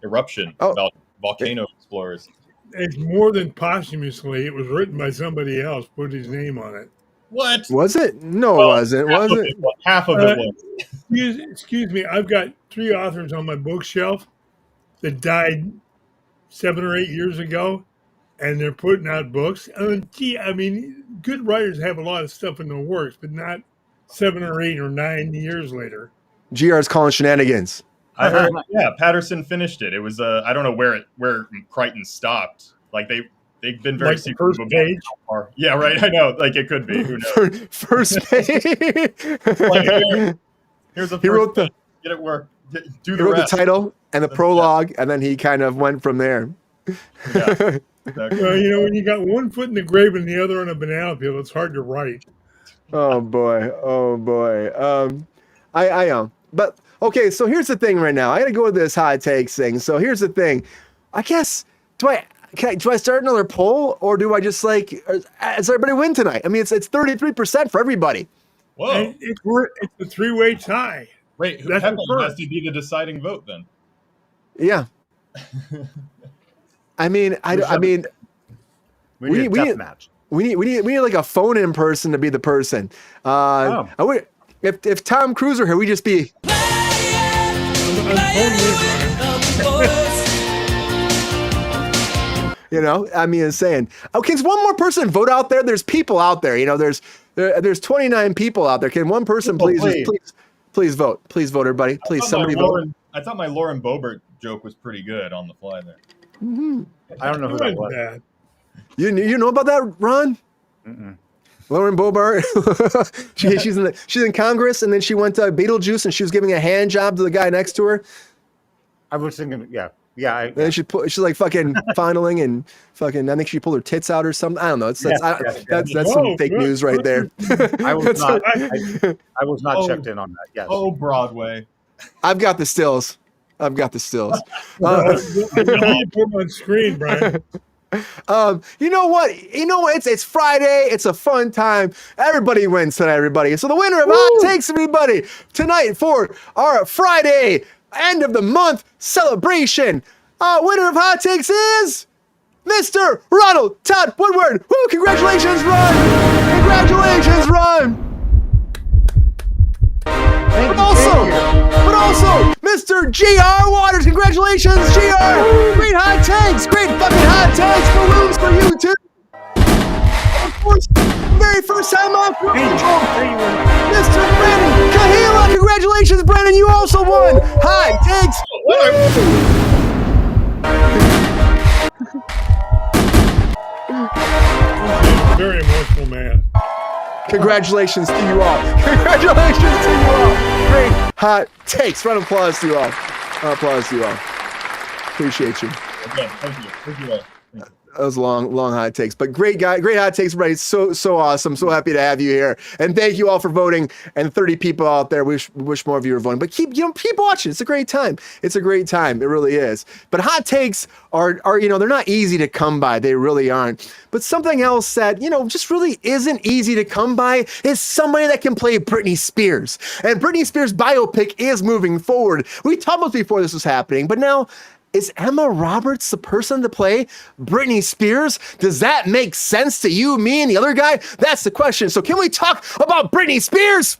Eruption, about volcano explorers. It's more than posthumously. It was written by somebody else, put his name on it. What? Was it? No, it wasn't. Was it? Half of it was. Excuse me. I've got 3 authors on my bookshelf that died 7 or 8 years ago, and they're putting out books. I mean, good writers have a lot of stuff in the works, but not 7 or 8 or 9 years later. GR's calling shenanigans. I heard. Yeah, Patterson finished it. It was I don't know where Crichton stopped. Like they they've been very Like the first page. so far. Yeah, right. I know. Like it could be. Who knows? First page. Like, here's a He wrote page. Get it work. Do He the wrote rest. the title and the prologue, and then he kind of went from there. Yeah, exactly. Well, when you got one foot in the grave and the other on a banana peel, it's hard to write. Oh boy. But okay, so here's the thing right now. I gotta go with this hot takes thing. So here's the thing. I guess do I start another poll, or do I just does everybody win tonight? I mean, it's 33% for everybody. Whoa. And it's a three-way tie. Wait, That's Heaven the has first. to be the deciding vote then. Yeah. I mean, We need a death match. We need like a phone-in person to be the person. If Tom Cruise were here, we'd just be. You know, I mean, it's saying, okay, can one more person vote out there? There's people out there. You know, there's 29 people out there. Can one person please vote? Please vote, everybody. Please, somebody vote. I thought my Lauren Boebert joke was pretty good on the fly there. Mm-hmm. I don't know who that was. Bad. You know about that, Ron? Mm-mm. Lauren Boebert. she's in Congress, and then she went to Beetlejuice, and she was giving a hand job to the guy next to her. I was thinking, yeah. And then she's like fucking fondling and fucking. I think she pulled her tits out or something. I don't know. That's some fake news right there. I was not checked in on that. Yes. Oh, Broadway. I've got the stills. You put them on screen, Brian. You know what? It's Friday. It's a fun time. Everybody wins tonight, everybody. So the winner of Hot Takes, everybody, tonight for our Friday end of the month celebration. Winner of Hot Takes is Mr. Ronald Todd Woodward. Woo! Congratulations, Ron! Congratulations, Ron! But also, Mr. G.R. Waters. Congratulations, G.R. Great hot takes. Great fucking hot takes for wins for you, too. Of course, very first time on Kruse Control, Mr. Brandon Kahila. Congratulations, Brandon. You also won hot takes. Very emotional man. Congratulations to you all. Congratulations to you all. Great hot takes. Round of applause to you all. Applause to you all. Appreciate you. Okay, thank you. Thank you all. That was long hot takes, but great hot takes, everybody. So awesome. So happy to have you here, and thank you all for voting. And 30 people out there. Wish more of you were voting, but keep watching. It's a great time. It really is. But hot takes are they're not easy to come by. They really aren't. But something else that just really isn't easy to come by is somebody that can play Britney Spears. And Britney Spears' biopic is moving forward. We talked about this before this was happening, but now. Is Emma Roberts the person to play Britney Spears? Does that make sense to you, me, and the other guy? That's the question. So can we talk about Britney Spears?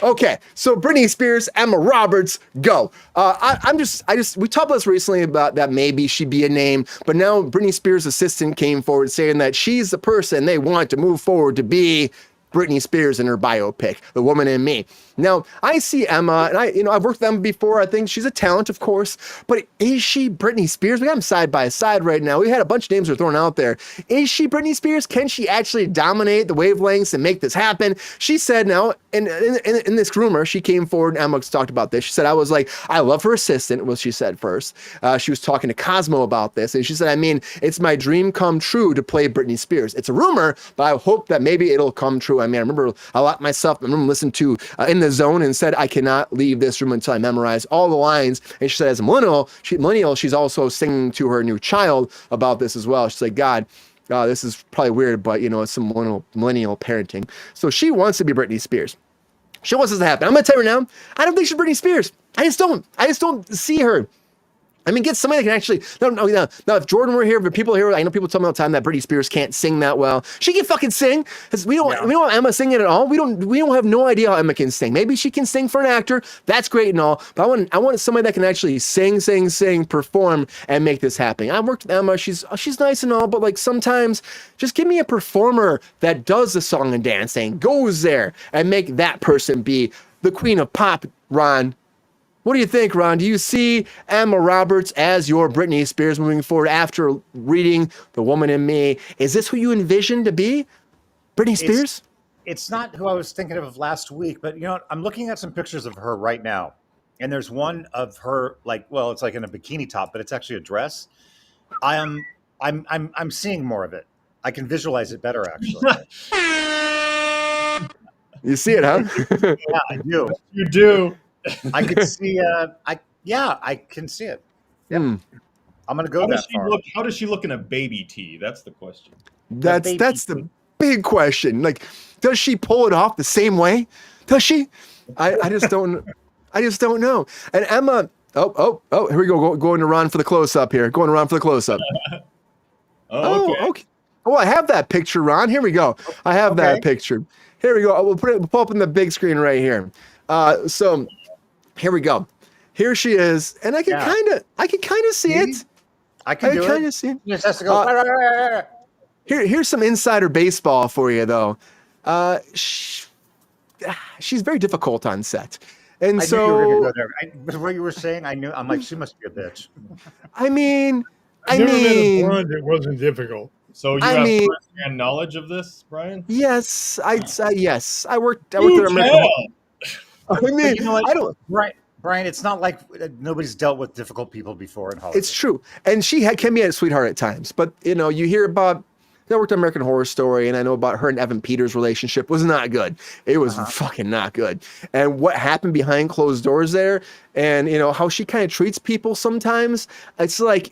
Okay, so Britney Spears, Emma Roberts, go. We talked about this recently about that maybe she'd be a name, but now Britney Spears' assistant came forward saying that she's the person they want to move forward to be Britney Spears in her biopic, The Woman in Me. Now, I see Emma, and I've worked with Emma before. I think she's a talent, of course, but is she Britney Spears? We got them side by side right now. We had a bunch of names that are thrown out there. Is she Britney Spears? Can she actually dominate the wavelengths and make this happen? She said now, in this rumor, she came forward, and Emma talked about this. She said, I love her assistant, was she said first. She was talking to Cosmo about this, and she said, it's my dream come true to play Britney Spears. It's a rumor, but I hope that maybe it'll come true. I remember a lot myself. I remember listening to In the Zone and said, I cannot leave this room until I memorize all the lines. And she said, as a millennial, she's also singing to her new child about this as well. She's like, God, this is probably weird, but it's some millennial parenting. So she wants to be Britney Spears. She wants this to happen. I'm going to tell you right now, I don't think she's Britney Spears. I just don't see her. Get somebody that can actually. Now, if Jordan were here, if people here, I know people tell me all the time that Britney Spears can't sing that well. She can fucking sing. We don't have Emma singing at all. We don't have no idea how Emma can sing. Maybe she can sing for an actor. That's great and all. But I want somebody that can actually sing, perform, and make this happen. I worked with Emma. She's nice and all, but sometimes just give me a performer that does the song and dancing, goes there, and make that person be the queen of pop, Ron. What do you think, Ron? Do you see Emma Roberts as your Britney Spears moving forward after reading The Woman in Me? Is this who you envision to be? Britney Spears? It's not who I was thinking of last week, but you know what? I'm looking at some pictures of her right now. And there's one of her it's like in a bikini top, but it's actually a dress. I'm seeing more of it. I can visualize it better actually. You see it, huh? Yeah, I do. You do. I can see I can see it. Yeah. I'm gonna go that far. How does she look in a baby tee? That's the question. That's the big question. Like, does she pull it off the same way? Does she? I just don't. I just don't know. And Emma. Oh! Here we go. Going to Ron for the close up here. Going around for the close up. Okay. Oh, I have that picture, Ron. Here we go. I have that picture. Here we go. We'll pull up on the big screen right here. So here we go. Here she is, and I can kind of see it. I can kind of see it. You just has to go. Here's some insider baseball for you, though. She's very difficult on set, and I so knew you were gonna go there. But what you were saying, I'm like, she must be a bitch. I mean, Never met a blonde that wasn't difficult. So you have first-hand knowledge of this, Brian? Yes, yes. I worked at American. I mean, you know what? I don't. Brian, it's not like nobody's dealt with difficult people before in Hollywood. It's true, and she can be a sweetheart at times. But you hear about. I worked on American Horror Story, and I know about her and Evan Peters' relationship was not good. It was fucking not good. And what happened behind closed doors there, and how she kind of treats people sometimes. It's like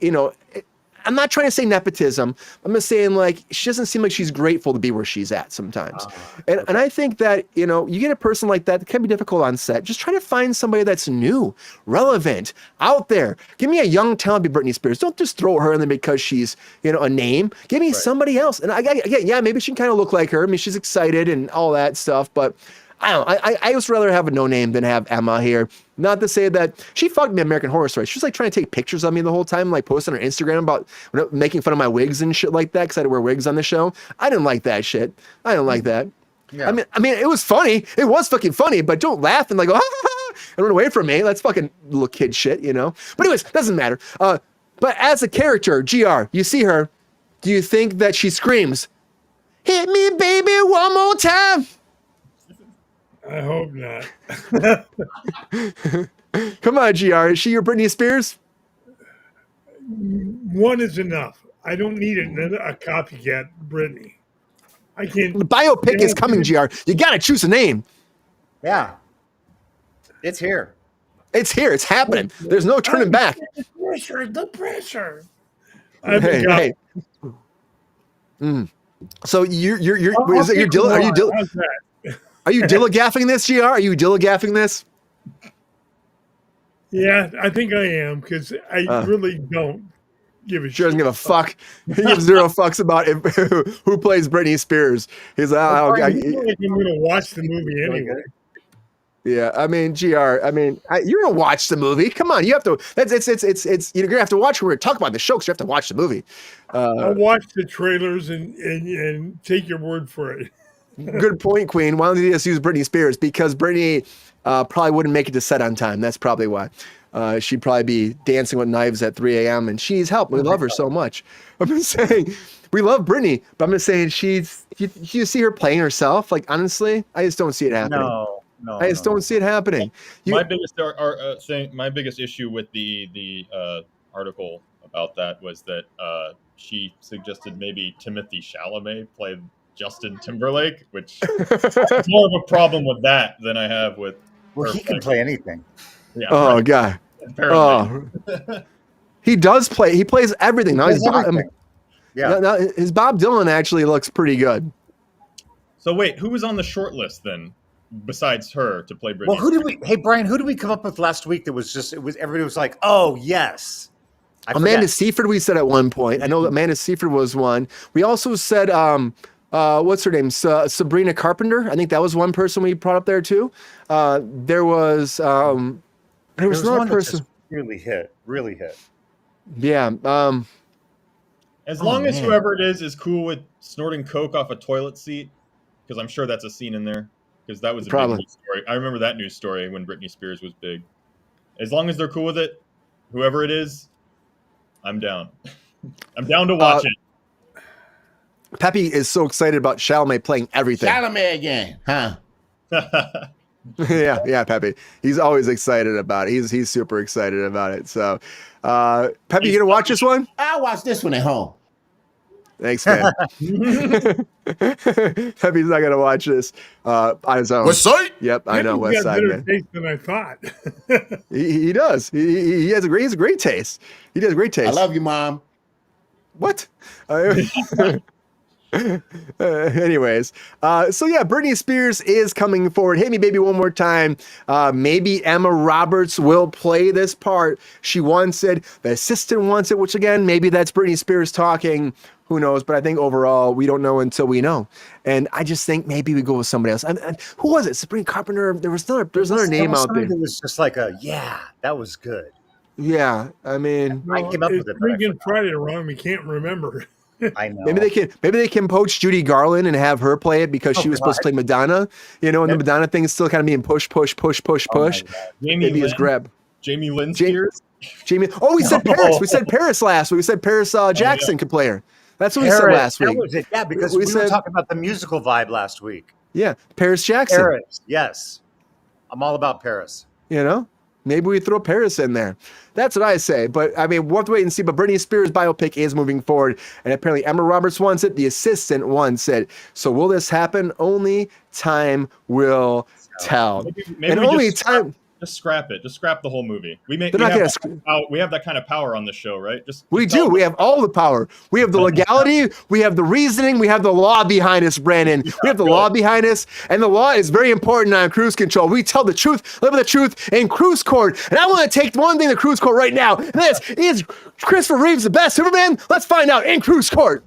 I'm not trying to say nepotism. I'm just saying she doesn't seem like she's grateful to be where she's at sometimes. And I think that, you get a person like that can be difficult on set. Just try to find somebody that's new, relevant, out there. Give me a young, talented Britney Spears. Don't just throw her in there because she's, a name. Give me somebody else. And maybe she can kind of look like her. I mean, she's excited and all that stuff, but I don't know. I just rather have a no name than have Emma here. Not to say that she fucked me American Horror Story. She was trying to take pictures of me the whole time, posting on her Instagram about making fun of my wigs and shit like that because I had to wear wigs on the show. I didn't like that shit. I didn't like that. Yeah. I mean, it was funny. It was fucking funny, but don't laugh and go, and run away from me. That's fucking little kid shit, But anyways, doesn't matter. But as a character, GR, you see her. Do you think that she screams, "Hit me, baby, one more time"? I hope not. Come on, GR. Is she your Britney Spears? One is enough. I don't need a copycat Britney. I can't. The biopic is coming, GR. You got to choose a name. Yeah. It's here. It's here. It's happening. There's no turning back. The pressure. Hey. So are you dilligaffing this, GR? Are you dilligaffing this? Yeah, I think I am because I really don't give a shit. She doesn't give a fuck. He gives zero fucks about who plays Britney Spears. He's like, I'm going to watch the movie anyway. Yeah, I mean, GR. I mean, you're gonna watch the movie. Come on, you have to. It's. You're gonna have to watch. We're gonna talk about the show because you have to watch the movie. I'll watch the trailers and take your word for it. Good point, Queen. Why don't you just use Britney Spears? Because Britney probably wouldn't make it to set on time. That's probably why. She'd probably be dancing with knives at 3 a.m. and she needs help. We love her so much. I'm just saying, we love Britney, but I'm just saying you see her playing herself. Honestly, I just don't see it happening. No. I just don't see it happening. My biggest issue with the article about that was that she suggested maybe Timothée Chalamet play Justin Timberlake, which is more of a problem with that than I have with. Well, he can play anything. Yeah. Oh, right. God. Apparently. Oh. He does play. He plays everything. Now now his Bob Dylan actually looks pretty good. So wait, who was on the short list then, besides her to play Britney? Well, Hey, Brian, who did we come up with last week? Everybody was like, oh yes. Amanda Seyfried. We said at one point. I know that Amanda Seyfried was one. We also said what's her name? Sabrina Carpenter. I think that was one person we brought up there too. There was another person. Really hit. Yeah. As long as whoever it is cool with snorting coke off a toilet seat, because I'm sure that's a scene in there. because that was a Probably. big news story. I remember that news story when Britney Spears was big. As long as they're cool with it, whoever it is, I'm down. I'm down to watch it. Peppy is so excited about Chalamet playing everything. Chalamet again, huh? yeah, Peppy. He's always excited about it. He's super excited about it. So, Peppy, you gonna watch this one? I'll watch this one at home. Thanks, man. Peppy's not gonna watch this on his own. West Side? Yep, I know West Side, man. Taste than I thought. He does. He has a great taste. He does great taste. I love you, Mom. What? Anyways, so yeah, Britney Spears is coming forward. Hit Me Baby one more time. Maybe Emma Roberts will play this part. She wants it. The assistant wants it, which again, maybe that's Britney Spears talking. Who knows? But I think overall, we don't know until we know. And I just think maybe we go with somebody else. Who was it? Sabrina Carpenter. There's another name out there. It was just like that was good. Yeah, I mean, I came up with it. but I Freaking forgot. Friday wrong. We can't remember. I know. maybe they can poach Judy Garland and have her play it because she was supposed to play Madonna, and the Madonna thing is still kind of being push. Maybe his grab. Jamie Lynn Spears. Jamie. Oh, we said Paris. We said Paris last week. We said Paris Jackson could play her. That's what we said last week. That was it. Yeah, because we were talking about the musical vibe last week. Yeah, Paris Jackson. Paris, yes. I'm all about Paris. Maybe we throw Paris in there. That's what I say. But I mean, we'll have to wait and see. But Britney Spears' biopic is moving forward. And apparently Emma Roberts wants it. The assistant wants it. So will this happen? Only time will tell. Maybe and we only just time. Just scrap it. Just scrap the whole movie. We have that kind of power on the show, right? We do. We have all the power. We have the legality. We have the reasoning. We have the law behind us, Brandon. We have the law behind us. And the law is very important on Kruse Control. We tell the truth, live with the truth in Kruse Court. And I want to take one thing to Kruse Court right now. And that's, is Christopher Reeves the best Superman? Let's find out in Kruse Court.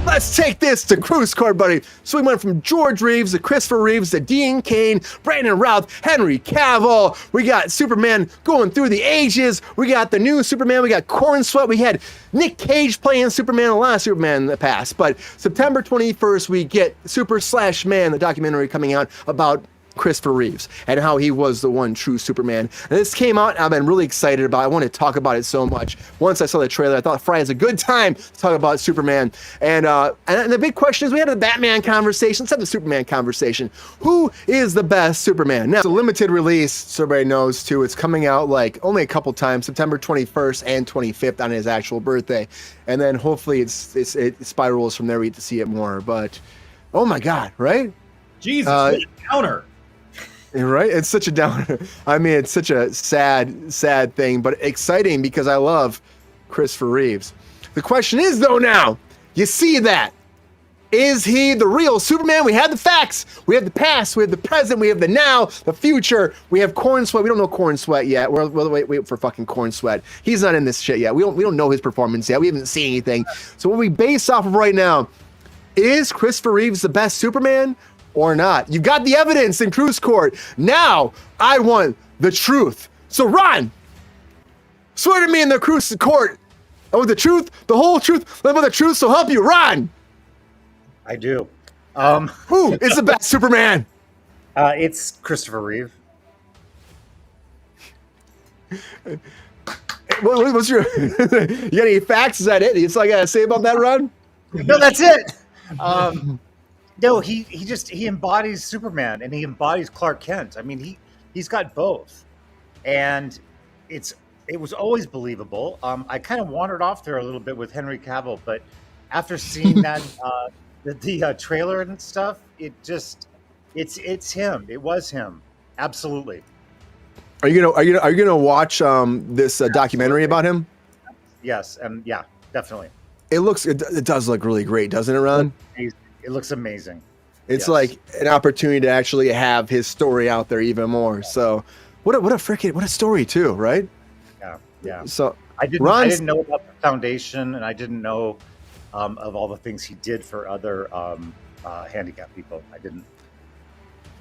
Let's take this to Kruse Court, buddy. So we went from George Reeves to Christopher Reeves to Dean Cain, Brandon Routh, Henry Cavill. We got Superman going through the ages. We got the new Superman. We got Corn Sweat. We had Nick Cage playing Superman, a lot of Superman in the past. But September 21st, we get Super/Man, the documentary coming out about Christopher Reeves and how he was the one true Superman. And this came out, I've been really excited about it. I want to talk about it so much. Once I saw the trailer, I thought Friday's a good time to talk about Superman. And the big question is, we had a Batman conversation, let's have the Superman conversation. Who is the best Superman? Now, it's a limited release, so everybody knows too. It's coming out like only a couple times, September 21st and 25th on his actual birthday. And then hopefully it spirals from there. We get to see it more. But oh my God, right? Jesus, what a counter. Right? It's such a downer. I mean, it's such a sad thing, but exciting because I love Christopher Reeves. The question is, though, now, you see that. Is he the real Superman? We have the facts. We have the past. We have the present. We have the now, the future. We have Corn Sweat. We don't know Corn Sweat yet. We'll wait for fucking Corn Sweat. He's not in this shit yet. We don't know his performance yet. We haven't seen anything. So what we base off of right now, is Christopher Reeves the best Superman? Or not. You've got the evidence in Kruse Court. Now, I want the truth. So, Ron, swear to me in the Kruse Court. I want the truth, the whole truth, live with the truth, so help you, Ron. I do. Who is the best Superman? It's Christopher Reeve. What's your... You got any facts? Is that it? That's all I got to say about that, Ron? No, that's it. No, he embodies Superman and he embodies Clark Kent. I mean, he's got both, and it was always believable. I kind of wandered off there a little bit with Henry Cavill, but after seeing that the trailer and stuff, it's him. It was him. Absolutely. Are you gonna watch this documentary about him? Yes, and yeah, definitely. It does look really great, doesn't it, Ron? It looks amazing. It's like an opportunity to actually have his story out there even more. So, what a story too, right? Yeah. So I didn't know about the foundation, and I didn't know of all the things he did for other handicapped people. I didn't.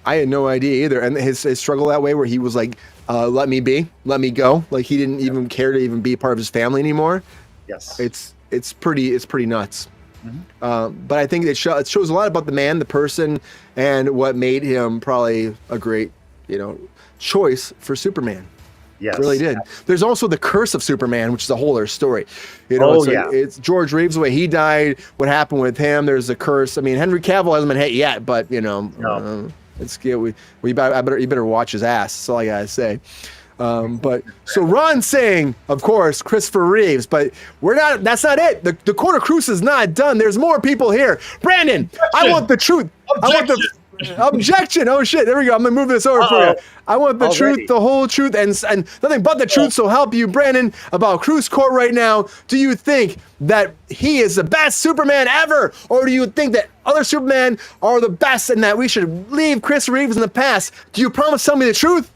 I had no idea either. And his struggle that way, where he was like, "Let me be, let me go," like he didn't even care to even be part of his family anymore. Yes, it's pretty nuts. But I think it shows a lot about the man, the person, and what made him probably a great, choice for Superman. yes, It really did. There's also the curse of Superman, which is a whole other story. It's George Reeves, the way he died, what happened with him. There's a curse. I mean, Henry Cavill hasn't been hit yet, but it's good. You better watch his ass. That's all I gotta say. But so Ron's saying, of course, Christopher Reeves, but we're not. That's not it. The Court of Kruse is not done. There's more people here. Brandon, I want the truth. Objection. Oh shit. There we go. I'm gonna move this over for you. I want the truth, the whole truth, and nothing but the truth. So help you, Brandon, about Kruse Court right now. Do you think that he is the best Superman ever, or do you think that other Superman are the best and that we should leave Chris Reeves in the past? Do you promise to tell me the truth?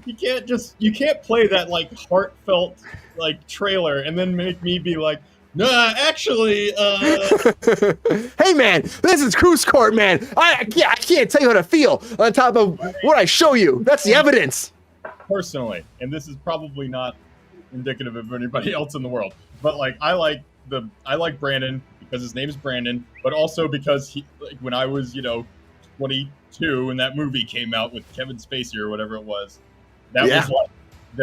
You can't play that like heartfelt like trailer and then make me be like, nah, actually, Hey man, this is Kruse Court, man. I can't tell you how to feel on top of what I show you. That's the evidence. Personally, and this is probably not indicative of anybody else in the world, but like I like Brandon because his name is Brandon, but also because he, like, when I was 22 and that movie came out with Kevin Spacey or whatever it was, that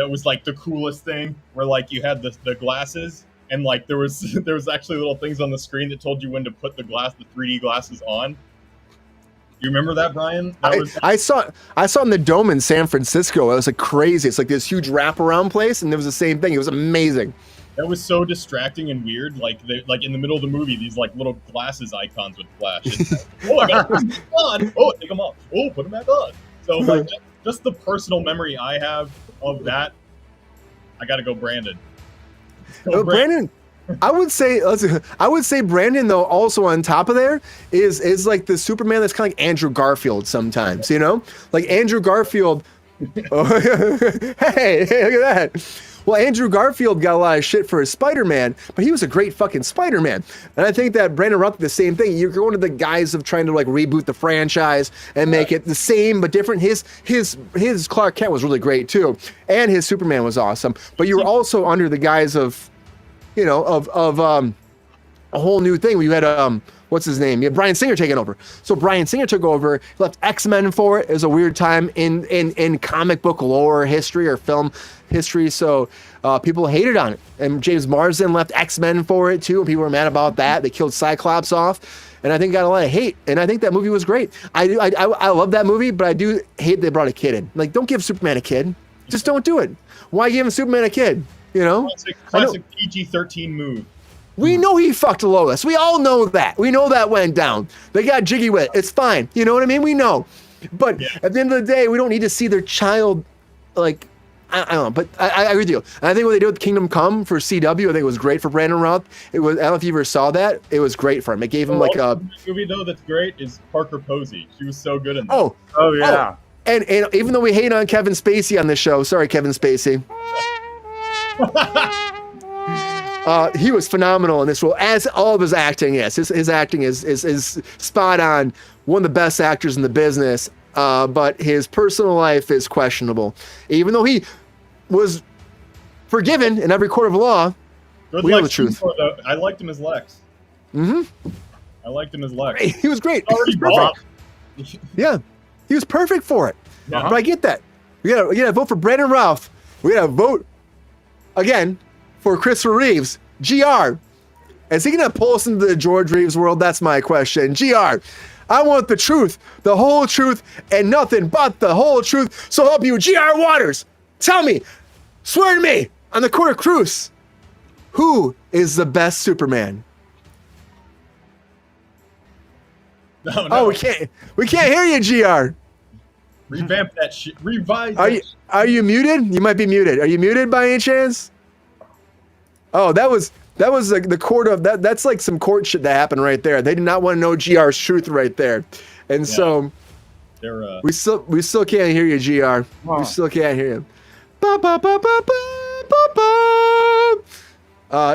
was like the coolest thing, where like you had the glasses. And like there was actually little things on the screen that told you when to put the 3D glasses on. You remember that, Brian? I saw it in the Dome in San Francisco. It was like crazy. It's like this huge wraparound place, and it was the same thing. It was amazing. That was so distracting and weird. Like in the middle of the movie, these like little glasses icons would flash. And, I gotta put them on. Oh, take them off. Oh, put them back on. So like just the personal memory I have of that, I gotta go Brandon. Brandon, I would say Brandon, though, also on top of there is like the Superman that's kind of like Andrew Garfield sometimes, like Andrew Garfield. Hey, look at that. Well, Andrew Garfield got a lot of shit for his Spider-Man, but he was a great fucking Spider-Man. And I think that Brandon Routh did the same thing. You're going to the guise of trying to like reboot the franchise and make it the same but different. His Clark Kent was really great too, and his Superman was awesome. But you were also under the guise of, a whole new thing. You had what's his name? You had Bryan Singer taking over. So Bryan Singer took over, left X-Men for it. It was a weird time in comic book lore history or film history. So people hated on it. And James Marsden left X-Men for it too. And people were mad about that. They killed Cyclops off. And I think got a lot of hate. And I think that movie was great. I love that movie, but I do hate they brought a kid in. Like, don't give Superman a kid. Just don't do it. Why give Superman a kid? Classic PG-13 move. We know he fucked Lois. We all know that. We know that went down. They got jiggy with it. It's fine. You know what I mean? We know. But at the end of the day, we don't need to see their child, like, I don't know. But I agree with you. And I think what they did with Kingdom Come for CW, I think it was great for Brandon Routh. I don't know if you ever saw that. It was great for him. It gave him like a movie though that's great is Parker Posey. She was so good in that. Oh yeah. And even though we hate on Kevin Spacey on this show, sorry Kevin Spacey. He was phenomenal in this role, as all of his acting is. His acting is spot on. One of the best actors in the business, but his personal life is questionable. Even though he was forgiven in every court of law, we know the truth. I liked him as Lex. Mm-hmm. I liked him as Lex. He was great. Already Perfect. Yeah, he was perfect for it. Yeah. But I get that. We gotta vote for Brandon Routh. We gotta vote again for Christopher Reeves. GR. Is he gonna pull us into the George Reeves world? That's my question. GR. I want the truth, the whole truth, and nothing but the whole truth. So help you, GR Waters. Tell me, swear to me, on the Court of Kruse, who is the best Superman? No. Oh, we can't hear you, GR. Revamp that shit. Revise. Are you muted? You might be muted. Are you muted by any chance? Oh, that was like the court of that. That's like some court shit that happened right there. They did not want to know GR's truth right there, and so we still can't hear you, GR. We still can't hear you.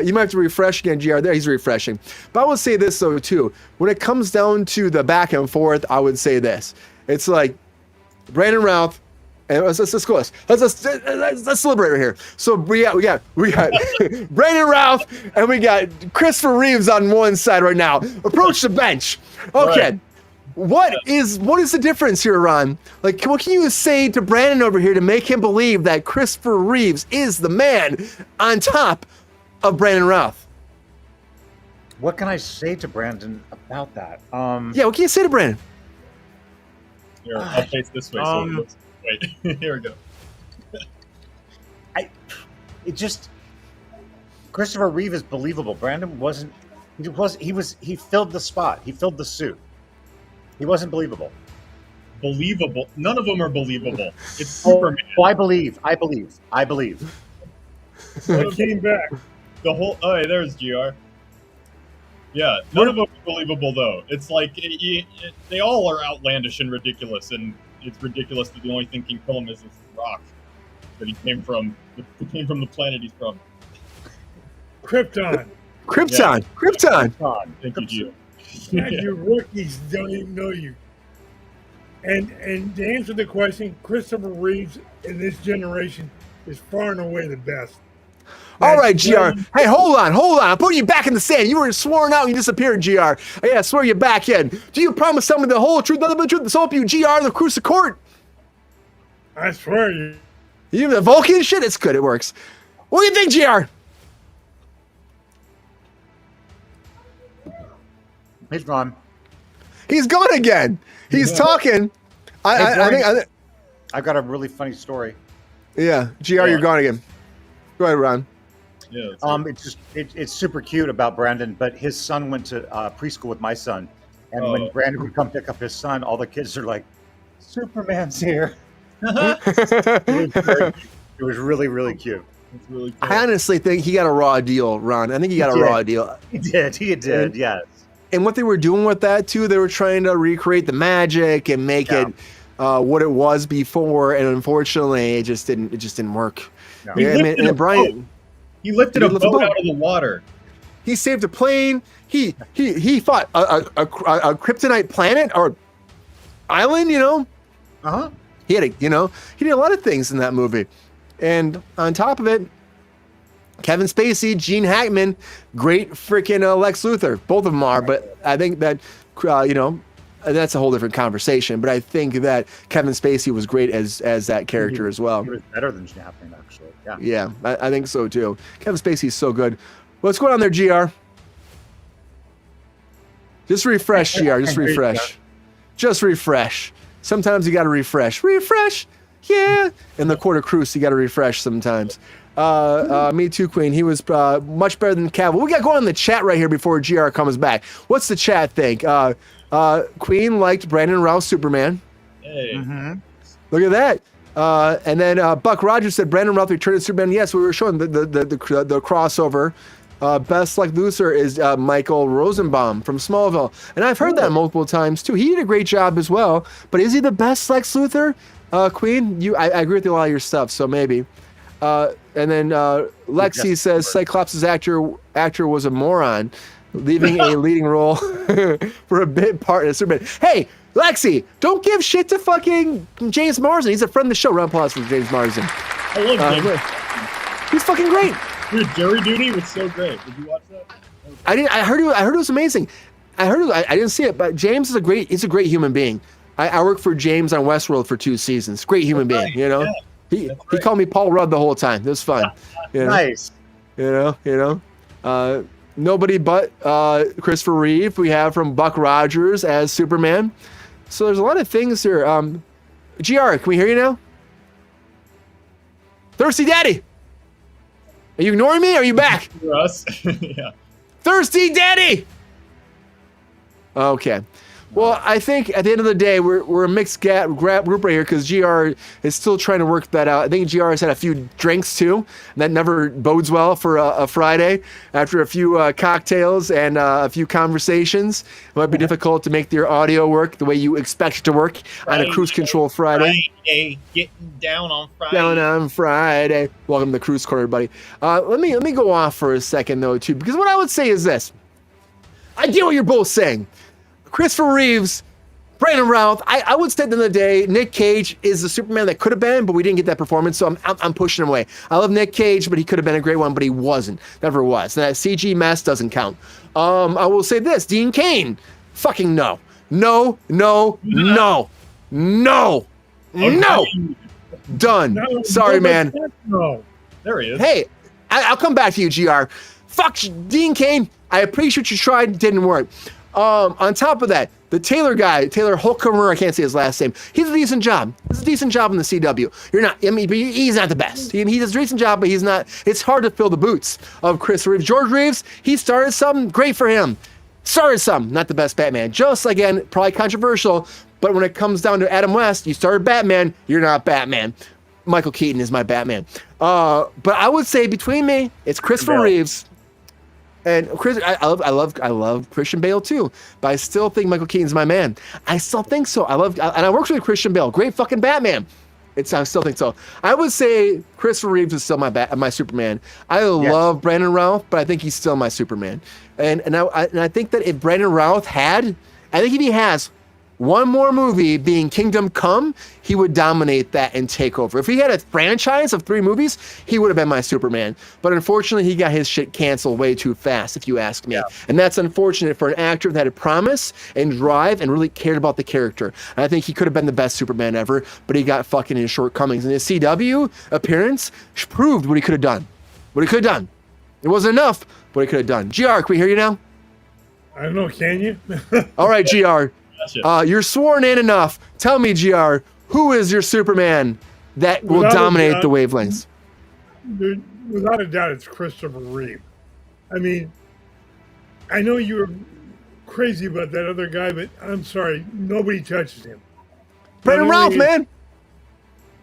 You might have to refresh again, GR. There, he's refreshing. But I will say this though too. When it comes down to the back and forth, I would say this: It's like Brandon Routh. And let's go. Let's deliberate right here. So we got Brandon Routh and we got Christopher Reeves on one side right now. Approach the bench. Okay. Right. What is the difference here, Ron? Like, what can you say to Brandon over here to make him believe that Christopher Reeves is the man on top of Brandon Routh? What can I say to Brandon about that? Yeah, what can you say to Brandon? Here, I'll face this way. Wait, here we go. Christopher Reeve is believable. Brandon wasn't. He filled the spot. He filled the suit. He wasn't believable. Believable? None of them are believable. It's Superman. Oh, I believe. I came back. The whole. Oh, hey, there's GR. Yeah, none of them are believable though. It's like they all are outlandish and ridiculous, and it's ridiculous that the only thing can kill him is this rock that he came from. He came from the planet he's from. Krypton. Krypton. Thank you, Gio. Yeah. Your rookies don't even know you. And to answer the question, Christopher Reeves in this generation is far and away the best. All right, GR. Hey, hold on. I'm putting you back in the sand. You were sworn out and you disappeared, GR. I gotta swear you back in. Do you promise someone the whole truth, nothing but the truth, so help you, GR, the Kruse Court? I swear you. You the Vulcan shit? It's good. It works. What do you think, GR? He's gone. He's gone again. He's talking. I think. I've got a really funny story. Yeah, GR, you're gone again. Go ahead, Ron. Yeah. It's super cute about Brandon, but his son went to preschool with my son, and when Brandon would come pick up his son, all the kids are like, "Superman's here." It was really, really cute. It's really cool. I honestly think he got a raw deal, Ron. I think he got a raw deal. He did. Yes. And what they were doing with that too, they were trying to recreate the magic and make it what it was before, and unfortunately, it just didn't work. No. And Brian, he lifted a boat out of the water. He saved a plane. He fought a kryptonite planet or island. He had he did a lot of things in that movie, and on top of it, Kevin Spacey, Gene Hackman, great freaking Lex Luthor. Both of them are, but I think that that's a whole different conversation. But I think that Kevin Spacey was great as that character as well. He was better than Gene Hackman, actually. Yeah, I think so too. Kevin Spacey's so good. What's going on there, GR? Just refresh, GR. Just refresh. Just refresh. Sometimes you got to refresh. Refresh. Yeah. In the Court of Kruse, you got to refresh sometimes. Me too, Queen. He was much better than Cavill. We got going on in the chat right here before GR comes back. What's the chat think? Queen liked Brandon Routh's Superman. Hey. Mm-hmm. Look at that. And then Buck Rogers said Brandon Routh returned to Superman. Yes, we were showing the crossover. Best Lex Luthor is Michael Rosenbaum from Smallville. And I've heard that multiple times too. He did a great job as well. But is he the best Lex Luthor? Queen, I agree with a lot of your stuff, so maybe. And then Lexi says Cyclops' actor was a moron, leaving a leading role for a bit part in Superman. Hey, Lexi, don't give shit to fucking James Marsden. He's a friend of the show. Round of applause for James Marsden. I love James. He's fucking great. Dude, Jury Duty was so great. Did you watch that? I didn't. I heard it was amazing. I didn't see it, but James is he's a great human being. I worked for James on Westworld for 2 seasons. Great human being, Yeah. He called me Paul Rudd the whole time. It was fun. Nice. Nobody but Christopher Reeve we have from Buck Rogers as Superman. So there's a lot of things here. GR, can we hear you now? Thirsty Daddy. Are you ignoring me? Or are you back? For us. Yeah. Thirsty Daddy. Okay. Well, I think at the end of the day, we're a mixed group right here because GR is still trying to work that out. I think GR has had a few drinks too, and that never bodes well for a Friday. After a few cocktails and a few conversations, it might be difficult to make your audio work the way you expect it to work on a Kruse Control Friday. Getting down on Friday. Down on Friday. Welcome to the Kruse Corner, everybody. Let me go off for a second though too, because what I would say is this: I get what you're both saying. Christopher Reeves Brandon Routh, I would say at the end of the day, Nick Cage is the Superman that could have been, but we didn't get that performance, so I'm pushing him away. I love Nick Cage, but he could have been a great one, but he wasn't. Never was. And that CG mess doesn't count. I will say this, Dean Cain, fucking no. No. Done. No, Sorry, man. No. There he is. Hey, I'll come back to you, GR. Fuck Dean Cain. I appreciate you tried. Didn't work. On top of that, the Taylor guy, Taylor Holcomer, I can't say his last name. He's a decent job. He's a decent job in the CW. You're not. I mean, he's not the best. He does a decent job, but he's not. It's hard to fill the boots of Chris Reeves. George Reeves, he started something. Great for him. Started something. Not the best Batman. Just again, probably controversial. But when it comes down to Adam West, you started Batman. You're not Batman. Michael Keaton is my Batman. But I would say between me, it's Christopher Reeves and Chris. I love Christian Bale too, but I still think Michael Keaton's my man. I still think so. And I worked with Christian Bale. Great fucking Batman. I still think so. I would say Christopher Reeves is still my Superman. I love Brandon Routh, but I think he's still my Superman. And I think that if Brandon Routh if he has one more movie being Kingdom Come, he would dominate that and take over. If he had a franchise of 3 movies, he would have been my Superman. But unfortunately, he got his shit canceled way too fast, if you ask me. Yeah. And that's unfortunate for an actor that had a promise and drive and really cared about the character. And I think he could have been the best Superman ever, but he got fucking his shortcomings. And his CW appearance proved what he could have done. It wasn't enough, but what he could have done. GR, can we hear you now? I don't know, can you? All right, GR. You're sworn in enough. Tell me, GR, who is your Superman that will dominate the wavelengths? Without a doubt, it's Christopher Reeve. I mean, I know you were crazy about that other guy, but I'm sorry, nobody touches him. Brandon Routh, man.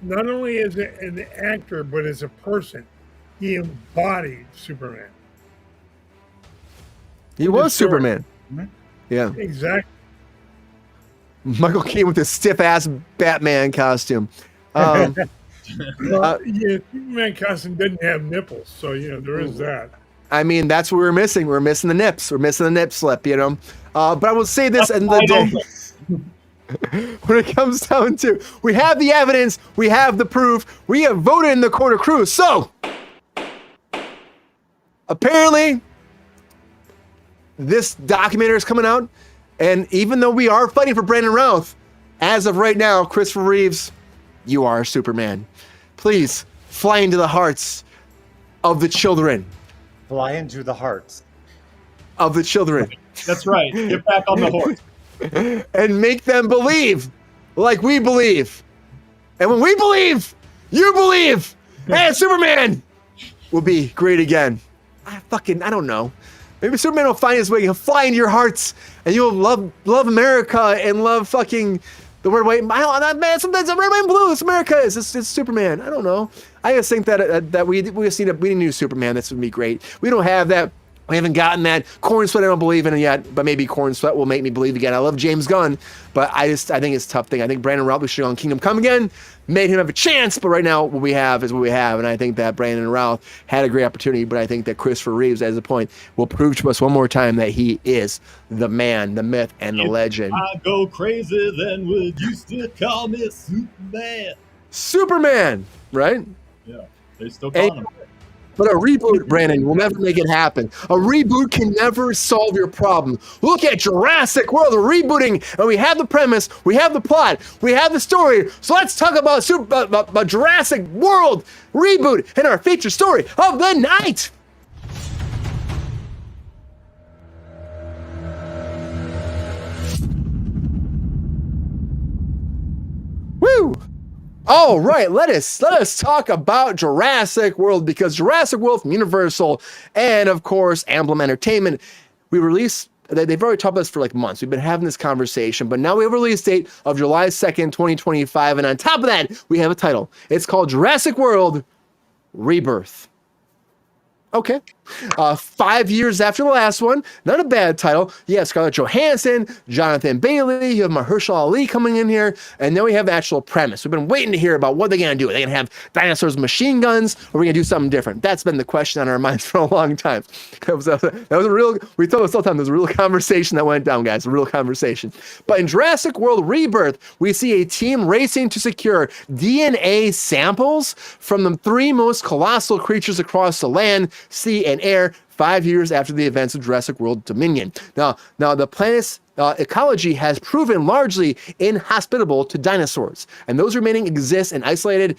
Not only as an actor, but as a person, he embodied Superman. He was Superman. Mm-hmm. Yeah. Exactly. Michael Keaton with his stiff-ass Batman costume. Superman costume didn't have nipples, so, there is that. I mean, that's what we're missing. We're missing the nips. We're missing the nip slip, But I will say this in the day. When it comes down to, we have the evidence, we have the proof, we have voted in the court of Kruse. So, apparently, this documentary is coming out. And even though we are fighting for Brandon Routh, as of right now, Christopher Reeves, you are Superman. Please fly into the hearts of the children. Fly into the hearts of the children. That's right. Get back on the horse. And make them believe like we believe. And when we believe, you believe. And Superman will be great again. I don't know. Maybe Superman will find his way. He'll fly into your hearts, and you'll love America and love fucking the red, white, man. Sometimes the red, white, and blue. It's America. It's Superman. I don't know. I just think that we just need a new Superman. That's would be great. We don't have that. We haven't gotten that. Corn Sweat I don't believe in it yet, but maybe Corn Sweat will make me believe again. I love James Gunn, but I think it's a tough thing. I think Brandon Routh should go on Kingdom Come again, made him have a chance, but right now what we have is what we have, and I think that Brandon Routh had a great opportunity, but I think that Christopher Reeves, as a point, will prove to us one more time that he is the man, the myth, and the legend. I go crazy, then would you still call me Superman? Superman, right? Yeah, they still call him. But a reboot, Brandon, will never make it happen. A reboot can never solve your problem. Look at Jurassic World, we're rebooting, and we have the premise, we have the plot, we have the story. So let's talk about Jurassic World reboot in our feature story of the night. Woo! All right, let us talk about Jurassic World, because Jurassic World from Universal and, of course, Emblem Entertainment, they've already talked about this for like months. We've been having this conversation, but now we have a release date of July 2nd, 2025, and on top of that, we have a title. It's called Jurassic World Rebirth. Okay. 5 years after the last one, not a bad title. You have Scarlett Johansson, Jonathan Bailey, you have Mahershala Ali coming in here, and then we have the actual premise. We've been waiting to hear about what they're going to do. Are they going to have dinosaurs with machine guns, or are we going to do something different? That's been the question on our minds for a long time. That was a real, we told us all the time, there was a real conversation that went down, guys, a real conversation. But in Jurassic World Rebirth, we see a team racing to secure DNA samples from the three most colossal creatures across the land, sea, and air 5 years after the events of Jurassic World Dominion. Now the planet's ecology has proven largely inhospitable to dinosaurs, and those remaining exist in isolated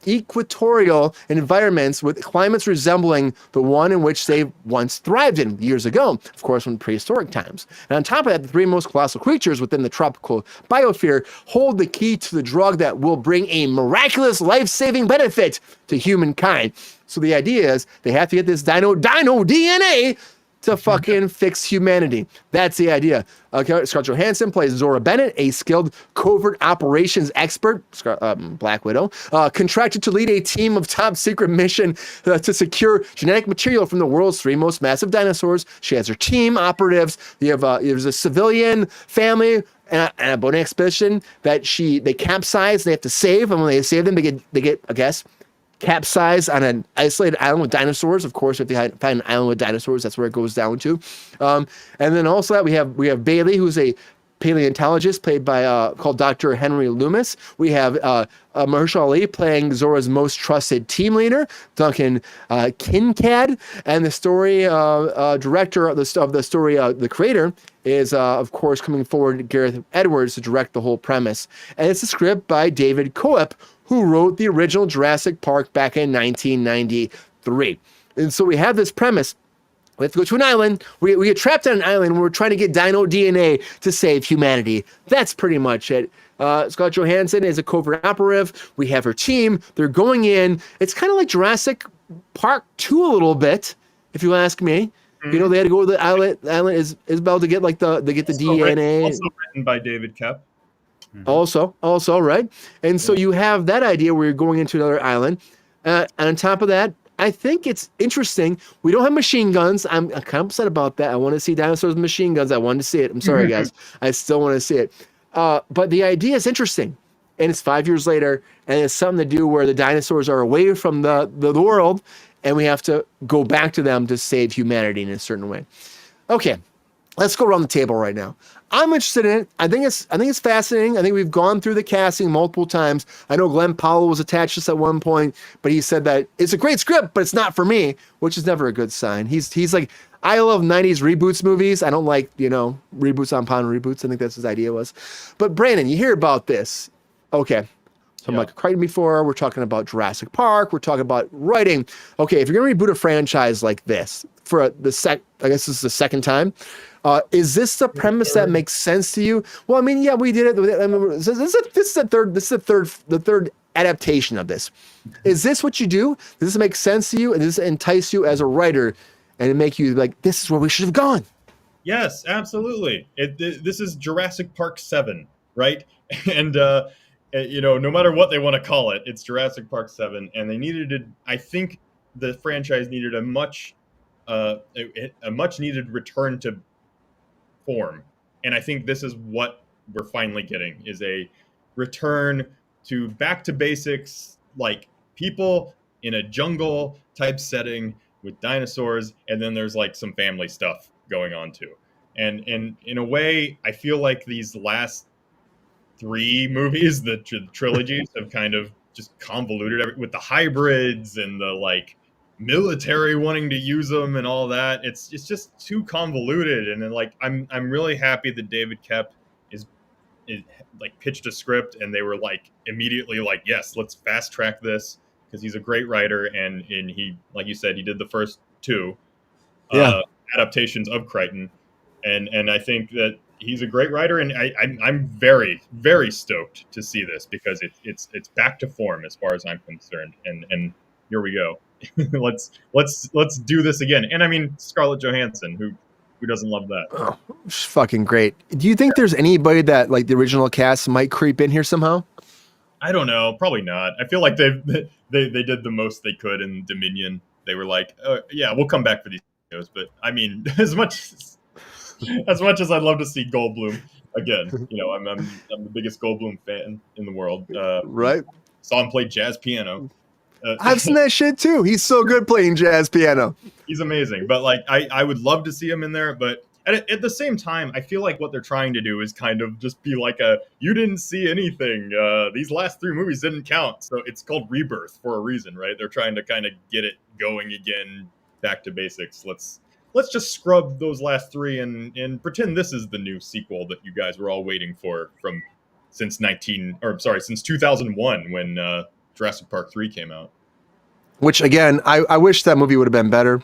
equatorial environments with climates resembling the one in which they once thrived in years ago, of course, in prehistoric times. And on top of that, the three most colossal creatures within the tropical biosphere hold the key to the drug that will bring a miraculous life-saving benefit to humankind. So the idea is they have to get this dino DNA to fucking fix humanity. That's the idea. Scarlett Johansson plays Zora Bennett, a skilled covert operations expert, Black Widow, contracted to lead a team of top secret mission to secure genetic material from the world's three most massive dinosaurs. She has her team operatives. There's a civilian family and a boating expedition that they capsize. They have to save, and when they save them, they get I guess, capsize on an isolated island with dinosaurs. Of course, if they find an island with dinosaurs, that's where it goes down to. And then also that we have Bailey, who's a paleontologist played by called Dr. Henry Loomis. We have Mahershala Ali playing Zora's most trusted team leader, Duncan Kincaid, and the story director of the story, the creator is of course coming forward, Gareth Edwards, to direct the whole premise. And it's a script by David Coep, who wrote the original Jurassic Park back in 1993. And so we have this premise. We have to go to an island. We get trapped on an island where we're trying to get dino DNA to save humanity. That's pretty much it. Scarlett Johansson is a covert operative. We have her team. They're going in. It's kind of like Jurassic Park 2 a little bit, if you ask me. You know, they had to go to the island Isabel to get the DNA. Also written by David Koepp. Also, right? And so you have that idea where you're going into another island. And on top of that, I think it's interesting. We don't have machine guns. I'm kind of upset about that. I want to see dinosaurs with machine guns. I wanted to see it. I'm sorry, guys. I still want to see it. But the idea is interesting. And it's 5 years later, and it's something to do where the dinosaurs are away from the world, and we have to go back to them to save humanity in a certain way. Okay, let's go around the table right now. I'm interested in it. I think it's fascinating. I think we've gone through the casting multiple times. I know Glenn Powell was attached to this at one point, but he said that it's a great script, but it's not for me, which is never a good sign. He's like, I love 90s reboots movies. I don't like, reboots on upon reboots. I think that's his idea was. But Brandon, you hear about this. Okay. So I'm like, Crichton before, we're talking about Jurassic Park. We're talking about writing. Okay, if you're going to reboot a franchise like this for I guess this is the second time, is this the premise that makes sense to you? Well, I mean, yeah, we did it. This is the third adaptation of this. Is this what you do? Does this make sense to you? And does this entice you as a writer and make you like, this is where we should have gone? Yes, absolutely. This is Jurassic Park 7, right? And no matter what they want to call it, it's Jurassic Park 7, and they needed I think the franchise needed a much needed return to form, and I think this is what we're finally getting, is a return to back to basics, like people in a jungle type setting with dinosaurs, and then there's like some family stuff going on too. And in a way, I feel like these last 3 movies, the trilogies, have kind of just convoluted with the hybrids and the like military wanting to use them and all that. It's just too convoluted. And then like I'm really happy that David Koepp is like pitched a script, and they were like immediately like, yes, let's fast track this, because he's a great writer, and he, like you said, he did the first 2 adaptations of Crichton, and I think that he's a great writer, and I'm very, very stoked to see this, because it's back to form as far as I'm concerned, and here we go. let's do this again. And I mean, Scarlett Johansson, who doesn't love that? Oh, she's fucking great. Do you think there's anybody that like the original cast might creep in here somehow? I don't know. Probably not. I feel like they did the most they could in Dominion. they were like, yeah, we'll come back for these videos. But I mean, as much as I'd love to see Goldblum again, I'm the biggest Goldblum fan in the world. Right. Saw him play jazz piano. I've seen that shit too. He's so good playing jazz piano. He's amazing. But like, I would love to see him in there. But at the same time, I feel like what they're trying to do is kind of just be like you didn't see anything. These last 3 movies didn't count. So it's called Rebirth for a reason, right? They're trying to kind of get it going again, back to basics. Let's just scrub those last 3 and pretend this is the new sequel that you guys were all waiting for since 2001 when Jurassic Park 3 came out. Which again, I wish that movie would have been better.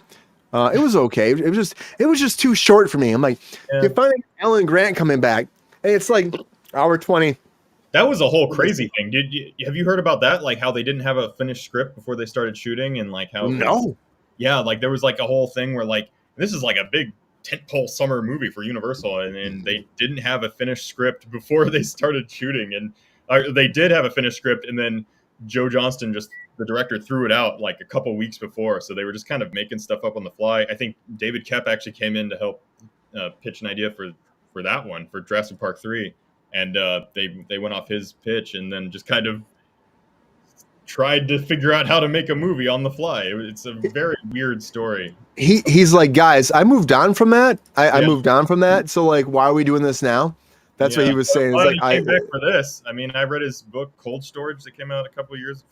It was okay. It was just too short for me. I'm like, you find Alan Grant coming back, and it's like hour 20. That was a whole crazy thing. Have you heard about that? Like how they didn't have a finished script before they started shooting, and like how no, yeah, like there was like a whole thing where like this is like a big tentpole summer movie for Universal, and they didn't have a finished script before they started shooting, and they did have a finished script, and then Joe Johnston, the director, threw it out like a couple weeks before, so they were just kind of making stuff up on the fly. I think David Koepp actually came in to help pitch an idea for that one, for Jurassic Park 3, and they went off his pitch and then just kind of tried to figure out how to make a movie on the fly. It's a very weird story. He's like, guys, I moved on from that. I moved on from that. So like, why are we doing this now? That's what he was saying. Well, like, he came back for this. I mean, I read his book Cold Storage that came out a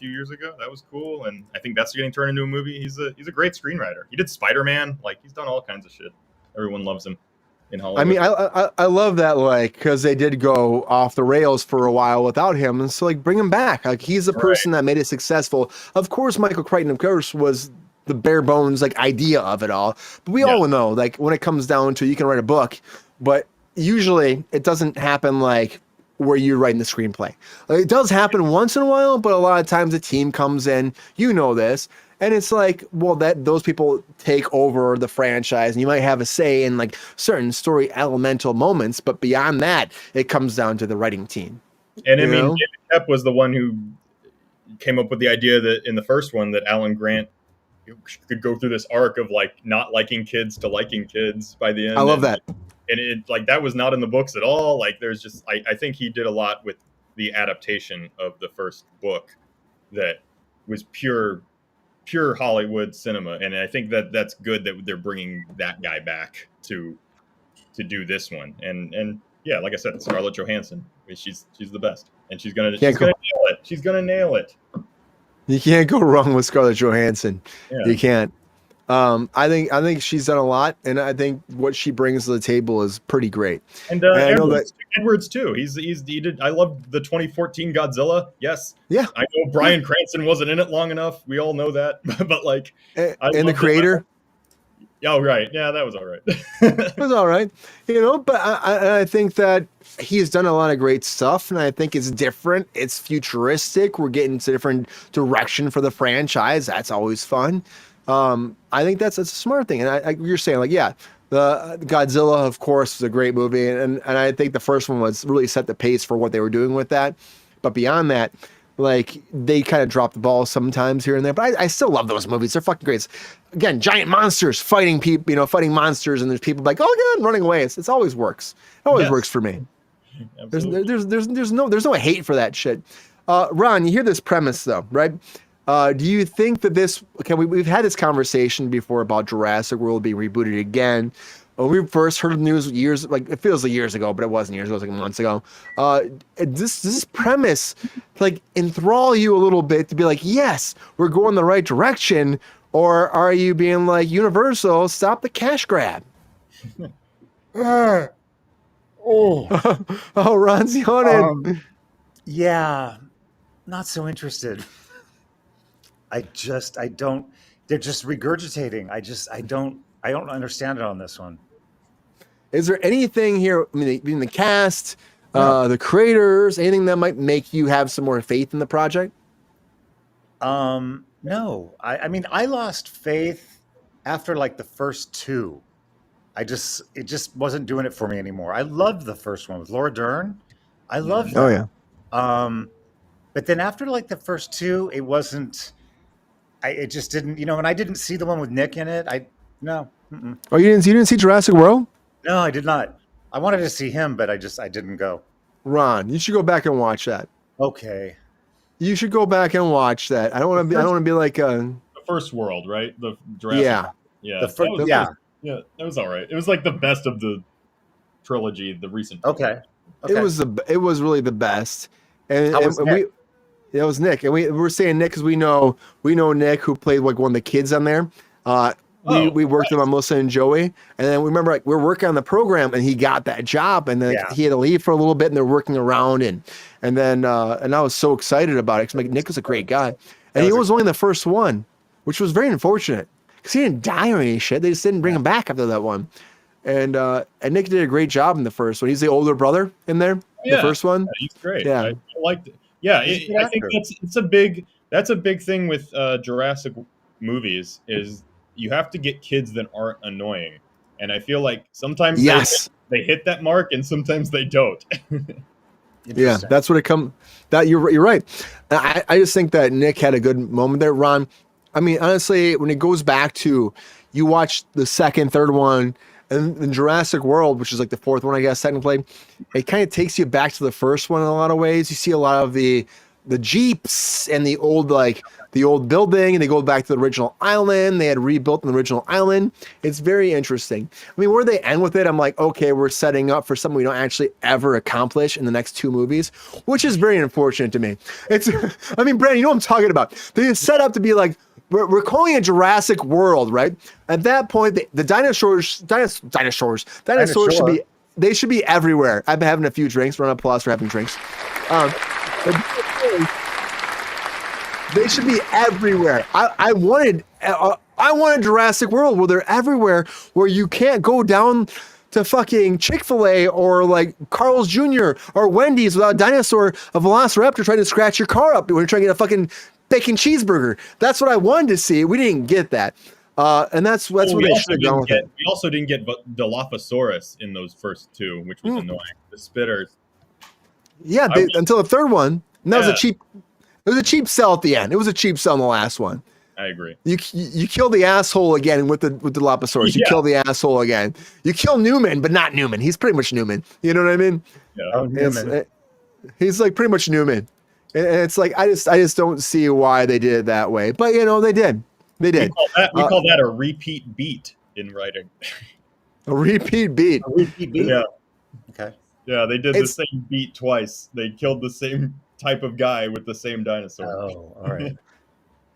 few years ago. That was cool, and I think that's getting turned into a movie. He's a great screenwriter. He did Spider-Man. Like, he's done all kinds of shit. Everyone loves him in Hollywood. I mean, I love that, like, because they did go off the rails for a while without him, and so like bring him back. Like, he's the person that made it successful. Of course, Michael Crichton, of course, was the bare bones like idea of it all. But we all know, like, when it comes down to, you can write a book, but usually it doesn't happen like where you're writing the screenplay. Like, it does happen once in a while, but a lot of times a team comes in, this, and it's like, well, that those people take over the franchise, and you might have a say in like certain story elemental moments, but beyond that, it comes down to the writing team. And I mean, David Koepp was the one who came up with the idea that in the first one that Alan Grant could go through this arc of like not liking kids to liking kids by the end. I love that. And it like that was not in the books at all. Like there's just I think he did a lot with the adaptation of the first book that was pure Hollywood cinema, and I think that's good that they're bringing that guy back to do this one. And yeah, like I said, Scarlett Johansson, she's the best, and she's gonna nail it. She's gonna nail it. You can't go wrong with Scarlett Johansson. Yeah. You can't. I think she's done a lot, and I think what she brings to the table is pretty great. And Edwards too. He did. I love the 2014 Godzilla. Yes. Yeah. I know Bryan Cranston wasn't in it long enough. We all know that. But like, and the creator. Oh right. Yeah, that was all right. It was all right. But I think that he's done a lot of great stuff, and I think it's different. It's futuristic. We're getting to different direction for the franchise. That's always fun. I think that's a smart thing. And you're saying, like, yeah, the Godzilla, of course, was a great movie. And I think the first one was really set the pace for what they were doing with that. But beyond that, like, they kind of drop the ball sometimes here and there. But I still love those movies. They're fucking great. Again, giant monsters fighting people, fighting monsters. And there's people like, oh, God, running away. It always works. It always works for me. There's no hate for that shit. Ron, you hear this premise, though, right? Do you think that we've had this conversation before about Jurassic World being rebooted again. When we first heard the news it feels like years ago, but it wasn't years ago, it was like months ago. Does this premise like enthrall you a little bit to be like, yes, we're going the right direction? Or are you being like, Universal, stop the cash grab? Ron's yawning. Yeah, not so interested. I don't. They're just regurgitating. I don't understand it on this one. Is there anything here? I mean, the cast, the creators, anything that might make you have some more faith in the project? No. I mean, I lost faith after like the first 2. It just wasn't doing it for me anymore. I loved the first one with Laura Dern. I loved that. Oh yeah. But then after like the first 2, it wasn't. it just didn't, and I didn't see the one with Nick in it. No. Mm-mm. Oh, you didn't see Jurassic World? No, I did not. I wanted to see him, but I didn't go. Ron, you should go back and watch that. Okay. You should go back and watch that. I don't want to be like the first World, right? The Jurassic. Yeah. That was all right. It was like the best of the trilogy, the recent. Okay. It was really the best. And Nick? It was Nick, and we're saying Nick because we know Nick, who played like one of the kids on there. We worked with him on Melissa and Joey, and then we remember like we were working on the program, and he got that job, and then he had to leave for a little bit, and they're working around, and then I was so excited about it because like Nick was a great guy, and he was only the first one, which was very unfortunate because he didn't die or any shit. They just didn't bring him back after that one, and Nick did a great job in the first one. He's the older brother in there, the first one. Yeah, he's great. Yeah, I liked it. Yeah, I think that's a big thing with Jurassic movies is you have to get kids that aren't annoying, and I feel like sometimes they hit that mark and sometimes they don't. Yeah, that's what it comes. That you're right. I just think that Nick had a good moment there, Ron. I mean, honestly, when it goes back to you watch the second, third one, and then Jurassic World, which is like the fourth one, I guess, technically, it kind of takes you back to the first one in a lot of ways. You see a lot of the Jeeps and the old building, and they go back to the original island. They had rebuilt the original island. It's very interesting. I mean, where they end with it, I'm like, okay, we're setting up for something we don't actually ever accomplish in the next two movies, which is very unfortunate to me. I mean, Brandon, you know what I'm talking about. They set up to be like, we're calling it Jurassic World, right? At that point, the dinosaurs should be everywhere. I've been having a few drinks. Round of applause for having drinks. They should be everywhere. I wanted Jurassic World where they're everywhere, where you can't go down to fucking Chick-fil-A or like Carl's Jr. or Wendy's without a velociraptor trying to scratch your car up when you're trying to get a fucking bacon cheeseburger. That's what I wanted to see. We didn't get that. And that's what they should have gone with it. We also didn't get Dilophosaurus in those first two, which was annoying. The spitters. Yeah, until the third one. And that was a cheap sell at the end. It was a cheap sell in the last one. I agree. You kill the asshole again with the Dilophosaurus. You kill the asshole again. You kill Newman, but not Newman. He's pretty much Newman. You know what I mean? Yeah. Oh, Newman. He's like pretty much Newman. And it's like I just don't see why they did it that way. But they did. They did. We call that a repeat beat in writing. A repeat beat. Yeah. Okay. Yeah, they did the same beat twice. They killed the same type of guy with the same dinosaur. Oh, all right.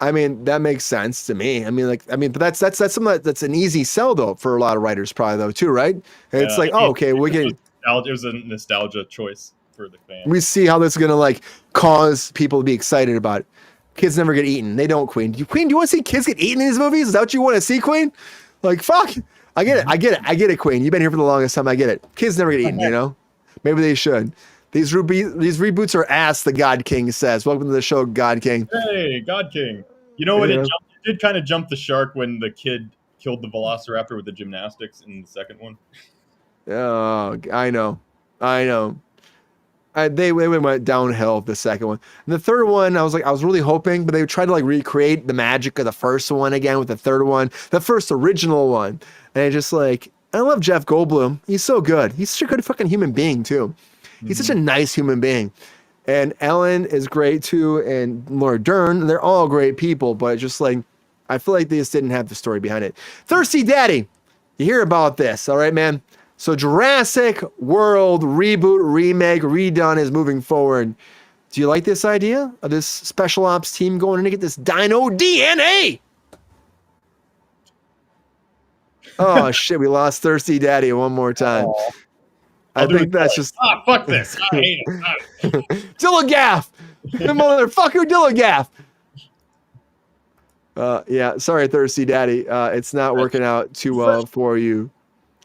I mean, that makes sense to me. But that's something that's an easy sell though for a lot of writers probably though too, right? And it's like, okay, we can. It was a nostalgia choice for the fans. We see how this is gonna like cause people to be excited about it. Kids never get eaten. They don't, Queen. Do you want to see kids get eaten in these movies? Is that what you want to see, Queen? Like, fuck. I get it, Queen. You've been here for the longest time. I get it. Kids never get eaten, Maybe they should. These reboots are ass, the God King says. Welcome to the show, God King. Hey, God King. You know what? It did kind of jump the shark when the kid killed the velociraptor with the gymnastics in the second one. Oh, I know. They went downhill the second one. And the third one, I was really hoping, but they tried to like recreate the magic of the first one again with the third one, the first original one. And I just like, I love Jeff Goldblum. He's so good. He's such a good fucking human being too. He's such a nice human being. And Ellen is great too. And Laura Dern, they're all great people, but just like, I feel like they just didn't have the story behind it. Thirsty Daddy, you hear about this, all right, man? So Jurassic World reboot, remake, redone is moving forward. Do you like this idea of this special ops team going in to get this Dino DNA? Oh shit, we lost Thirsty Daddy one more time. I think that's just fuck this. I hate it. Dillagaff! The motherfucker Dillagaff! Yeah, sorry, Thirsty Daddy. It's not working out too well for you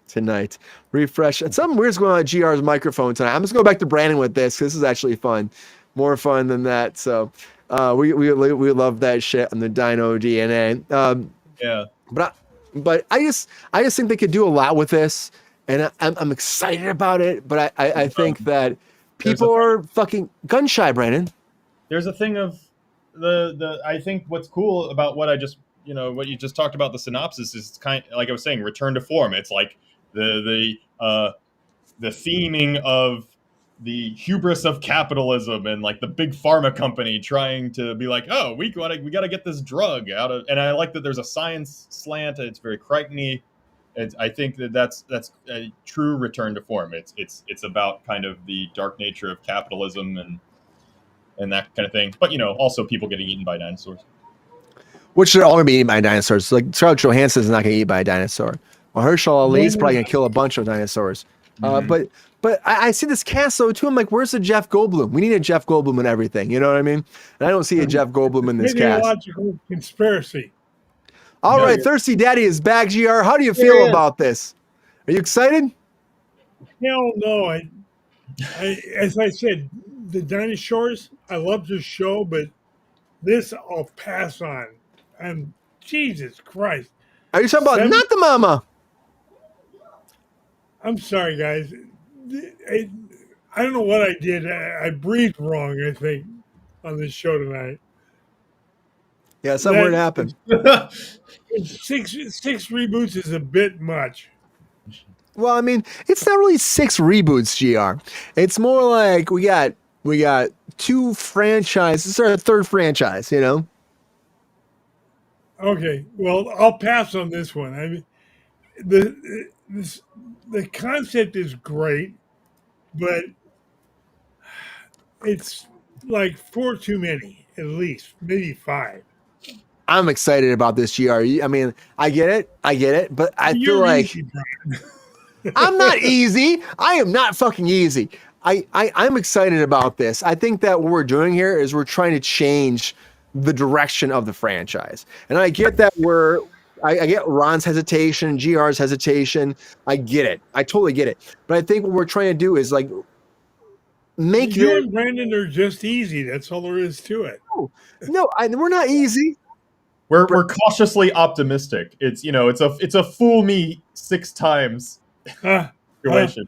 tonight. Refresh. And something weird's going on at GR's microphone tonight. I'm just going back to Brandon with this because this is actually fun. More fun than that. So we love that shit on the Dino DNA. Yeah. But I just think they could do a lot with this. And I'm excited about it. But I think that people are fucking gun shy, Brandon. There's a thing of I think what's cool about what I just what you just talked about, the synopsis, is kind of, like I was saying, return to form. It's like the theming of the hubris of capitalism and like the big pharma company trying to be like, oh, we got to get this drug out of. And I like that there's a science slant. It's very Crichton-y. I think that's a true return to form. It's about kind of the dark nature of capitalism and that kind of thing. But also people getting eaten by dinosaurs. Which are all going to be eaten by dinosaurs. Like Scarlett Johansson's not going to eat by a dinosaur. Mahershala Ali's probably going to kill a bunch of dinosaurs. But I see this cast though too. I'm like, where's the Jeff Goldblum? We need a Jeff Goldblum in everything. You know what I mean? And I don't see a Jeff Goldblum in this cast. Ideological conspiracy. All right, Thirsty Daddy is back. GR, how do you feel about this? Are you excited? Hell no. I as I said, the dinosaurs. I love the show, but this I'll pass on. And Jesus Christ. Are you talking about not the mama? I'm sorry, guys. I don't know what I did. I breathed wrong, I think, on this show tonight. Yeah, somewhere it happened. Six reboots is a bit much. Well, I mean, it's not really 6 reboots, GR. It's more like we got 2 franchises. This is our 3rd franchise, Okay, well, I'll pass on this one. I mean, the concept is great, but it's like 4 too many, at least, maybe 5. I'm excited about this, GR. I mean, I get it, but I feel like I'm not easy. I am not fucking easy. I'm excited about this. I think that what we're doing here is we're trying to change the direction of the franchise. And I get that I get Ron's hesitation, GR's hesitation. I get it. I totally get it. But I think what we're trying to do is like make you and Brandon are just easy. That's all there is to it. No, we're not easy. We're cautiously optimistic. It's it's a fool me 6 times situation.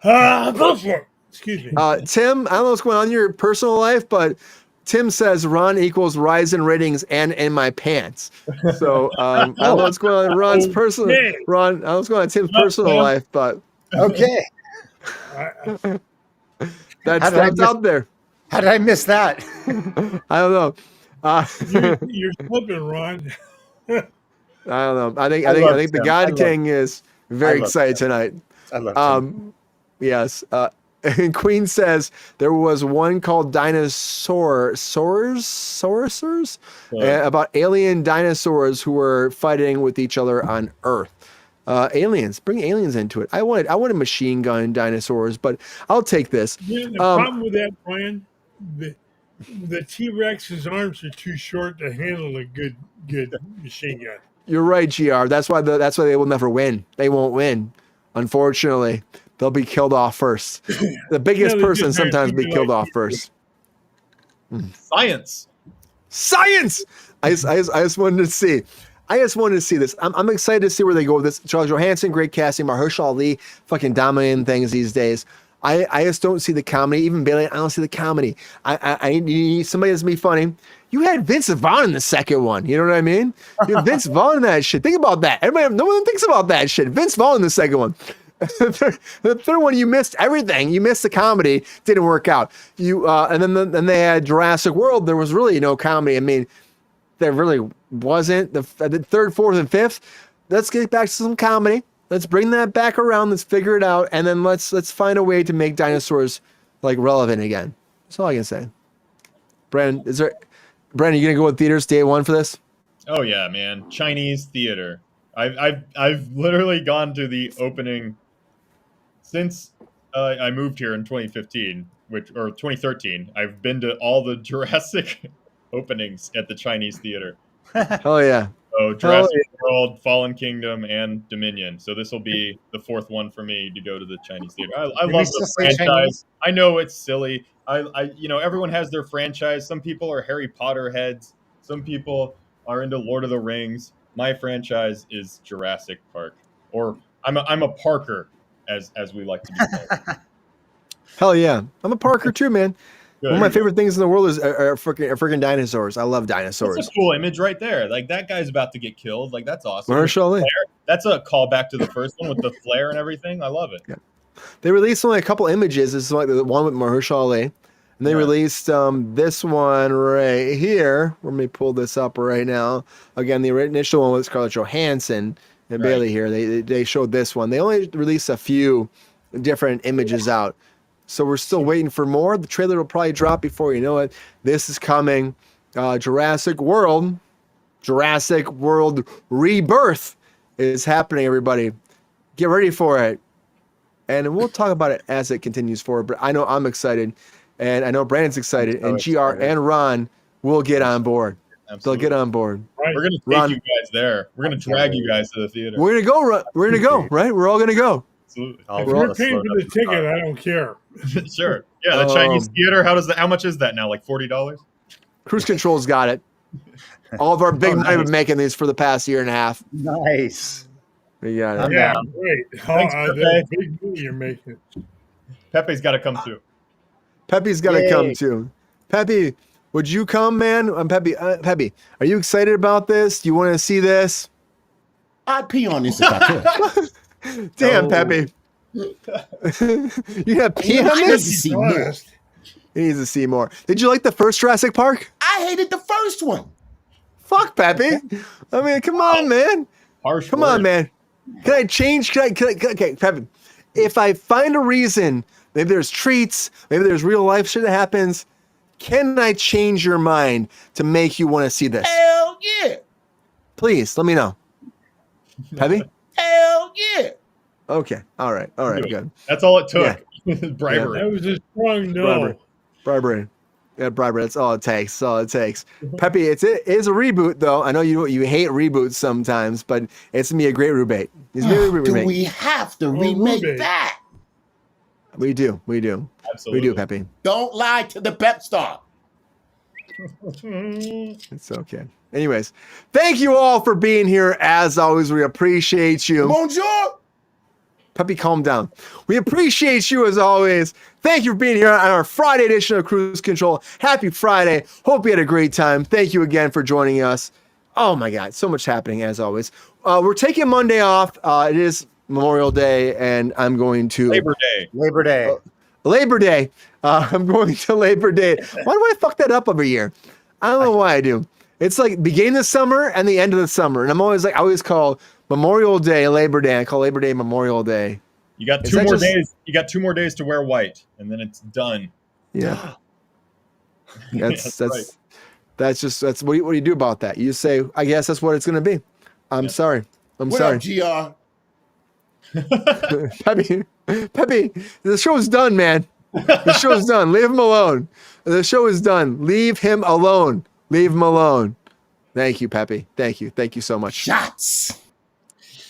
Bullshit. Excuse me. Tim, I don't know what's going on in your personal life, but Tim says Ron equals rise in ratings and in my pants. So I don't know what's going on in Ron's personal. Ron, I don't know what's going on in Tim's personal life, but okay. that's out there. How did I miss that? I don't know. You're slipping, Ron. I don't know. I think the God King is very excited tonight. I love Tim. Yes. And Queen says there was one called Dinosaurs about alien dinosaurs who were fighting with each other on Earth. Aliens, bring aliens into it. I wanted machine gun dinosaurs, but I'll take this. Yeah, the problem with that, Brian, the T-Rex's arms are too short to handle a good machine gun. You're right, GR. That's why they will never win. They won't win. Unfortunately, they'll be killed off first. The biggest person sometimes be killed off first. Science. I just wanted to see. This. I'm excited to see where they go with this. Charles Johansson, great casting. Mahershala Ali, fucking dominating things these days. I just don't see the comedy. Even Bailey, I don't see the comedy. I need somebody that's gonna be funny. You had Vince Vaughn in the second one. You know what I mean? You had Vince Vaughn in that shit. Think about that. No one thinks about that shit. Vince Vaughn in the second one. The third one, you missed everything. You missed the comedy. Didn't work out. And then they had Jurassic World. There was really no comedy. I mean, there really wasn't. The third, fourth, and fifth. Let's get back to some comedy. Let's bring that back around. Let's figure it out, and then let's find a way to make dinosaurs like relevant again. That's all I can say. Brandon, you gonna go with theaters day one for this? Oh yeah, man. Chinese theater. I've literally gone to the opening since I moved here in 2015, or 2013. I've been to all the Jurassic openings at the Chinese theater. Oh yeah. So Jurassic World, Fallen Kingdom, and Dominion. So this will be the 4th one for me to go to the Chinese theater. I love the franchise. I know it's silly. Everyone has their franchise. Some people are Harry Potter heads. Some people are into Lord of the Rings. My franchise is Jurassic Park, or I'm a Parker, as we like to be called. Hell yeah, I'm a Parker too, man. One of my favorite things in the world is are freaking dinosaurs. I love dinosaurs. That's a cool image right there. Like that guy's about to get killed. Like that's awesome. Mahershala Ali. That's a callback to the first one with the flare and everything. I love it. Yeah. They released only a couple images. This is like the one with Mahershala Ali. And they released this one right here. Let me pull this up right now. Again, the initial one was Scarlett Johansson and Bailey here. They showed this one. They only released a few different images out. So we're still waiting for more. The trailer will probably drop before you know it. This is coming. Jurassic World Rebirth is happening, everybody. Get ready for it. And we'll talk about it as it continues forward. But I know I'm excited. And I know Brandon's excited. And GR and Ron will get on board. Absolutely. They'll get on board. Right. We're going to take you guys there. We're going to drag you guys to the theater. We're going to go. We're going to go, right? We're all going to go. Absolutely. If you're paying for the ticket, I don't care. Sure. Yeah, the Chinese theater. How much is that now? Like $40? Kruse Control's got it. All of our big money been making these for the past year and a half. Nice. We got it. Yeah, great. Thanks, The big movie you're making. Pepe's got to come too. Pepe's got to come too. Pepe, would you come, man? Pepe, Pepe, are you excited about this? Do you want to see this? I'd pee on this if I could. Damn, Pepe. You have pee on I need to this? see more. He needs to see more. Did you like the first Jurassic Park? I hated the first one. Fuck, Pepe. I mean, come on, man. Harsh Come word. on, man. Can I change? Okay, Pepe. If I find a reason, maybe there's treats, maybe there's real life shit that happens, can I change your mind to make you want to see this? Hell yeah. Please, let me know. Pepe? Hell yeah. Okay. All right, good. That's all it took. Bribery. That was a strong no. Bribery. Yeah, bribery. That's all it takes. That's all it takes. Pepe, it is a reboot, though. I know you hate reboots sometimes, but it's gonna be a great rebate. It's gonna be a Do remake. we have to remake rebate. that? We do. Absolutely. We do, Pepe. Don't lie to the pep star. It's okay. Anyways, thank you all for being here. As always, we appreciate you. Bonjour. Pepe, calm down. We appreciate you as always. Thank you for being here on our Friday edition of Kruse Control. Happy Friday. Hope you had a great time. Thank you again for joining us. Oh my God, so much happening as always. We're taking Monday off. It is Memorial Day, and I'm going to Labor Day. Labor Day. I'm going to Labor Day. Why do I fuck that up every year? I don't know why I do. It's like beginning of the summer and the end of the summer, and I'm always like, I always call Memorial Day Labor Day. I call Labor Day Memorial Day. You got two more days. You got 2 more days to wear white, and then it's done. Yeah. That's right. That's what do you do about that? You say, I guess that's what it's going to be. I'm sorry. What sorry. up, GR? Pepe, the show's done, man. The show's done. Leave him alone. The show is done. Leave him alone. Leave him alone. Thank you, Pepe. Thank you. Thank you so much. Shots.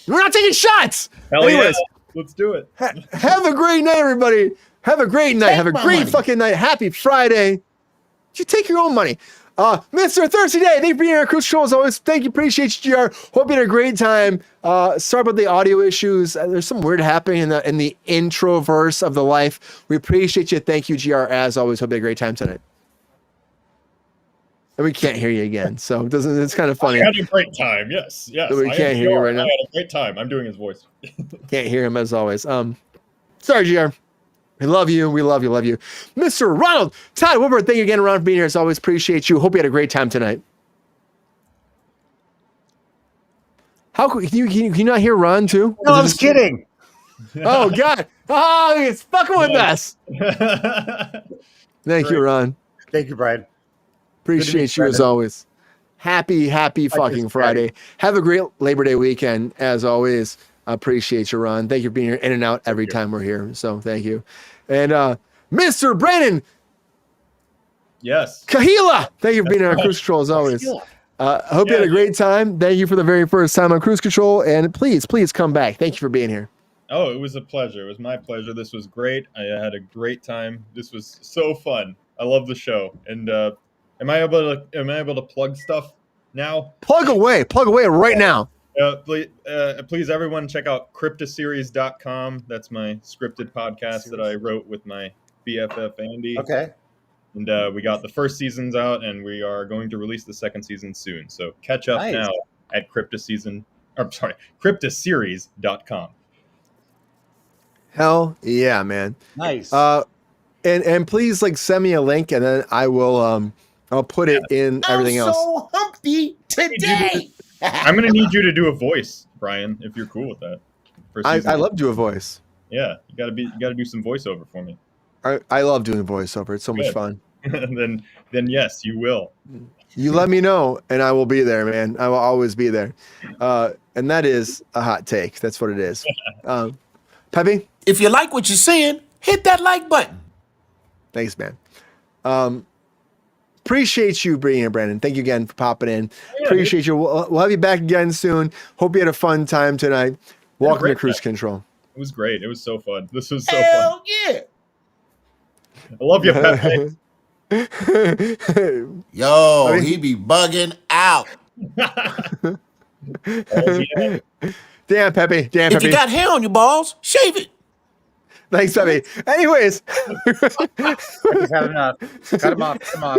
We're not taking shots. Hell Anyways, yeah. Let's do it. Have a great night, everybody. Have a great night. Take Have a my great money. fucking night. Happy Friday. You take your own money. Mr. Thursday Day, thank you for being here on Kruse Control as always. Thank you. Appreciate you, GR. Hope you had a great time. Sorry about the audio issues. There's some weird happening in the introverse of the life. We appreciate you. Thank you, GR, as always. Hope you had a great time tonight. And we can't hear you again, so it's kind of funny. I had a great time. Yes. We can't hear you right now. I had a great time. I'm doing his voice. Can't hear him as always. Sorry, GR. We love you. We love you. Love you. Mr. Ronald Todd Woodward, thank you again, Ron, for being here. As always, appreciate you. Hope you had a great time tonight. How can you not hear Ron too? No, I was kidding. Oh God! Oh, he's fucking with us. Thank you, Ron. Thank you, Brian. Appreciate you as always. Happy fucking Friday. Have a great Labor Day weekend as always. Appreciate you, Ron. Thank you for being here in and out every time we're here. So thank you. And Mr. Brandon Yes. Kahila, thank you for being here on Kruse Control as always. Hope you had a great time. Thank you for the very first time on Kruse Control, and please come back. Thank you for being here. Oh, it was a pleasure. It was my pleasure. This was great. I had a great time. This was so fun. I love the show. And am I able to plug stuff now? Plug away right now. Please, everyone, check out cryptoseries.com. That's my scripted podcast that I wrote with my BFF Andy. Okay. And we got the first seasons out, and we are going to release the second season soon. So catch up now at cryptoseries.com. Hell yeah, man. Nice. And please like send me a link, and then I will I'll put it in everything else. I'm so humpty today. I'm gonna need you to do a voice, Brian, if you're cool with that. I love to do a voice. Yeah, you gotta do some voiceover for me. I love doing voiceover. It's so much fun. then yes, you will. You let me know, and I will be there, man. I will always be there. And that is a hot take. That's what it is. Peppy? If you like what you're seeing, hit that like button. Thanks, man. Appreciate you being here, Brandon. Thank you again for popping in. Appreciate you. We'll have you back again soon. Hope you had a fun time tonight. Welcome to Kruse Control. It was great. It was so fun. This was so Hell fun. yeah. I love you, Pepe. Yo, he be bugging out. Damn, Pepe. Damn, If Pepe. you got hair on your balls, shave it. Thanks, Pepe. Anyways. He's had enough. Cut him off. Cut him off.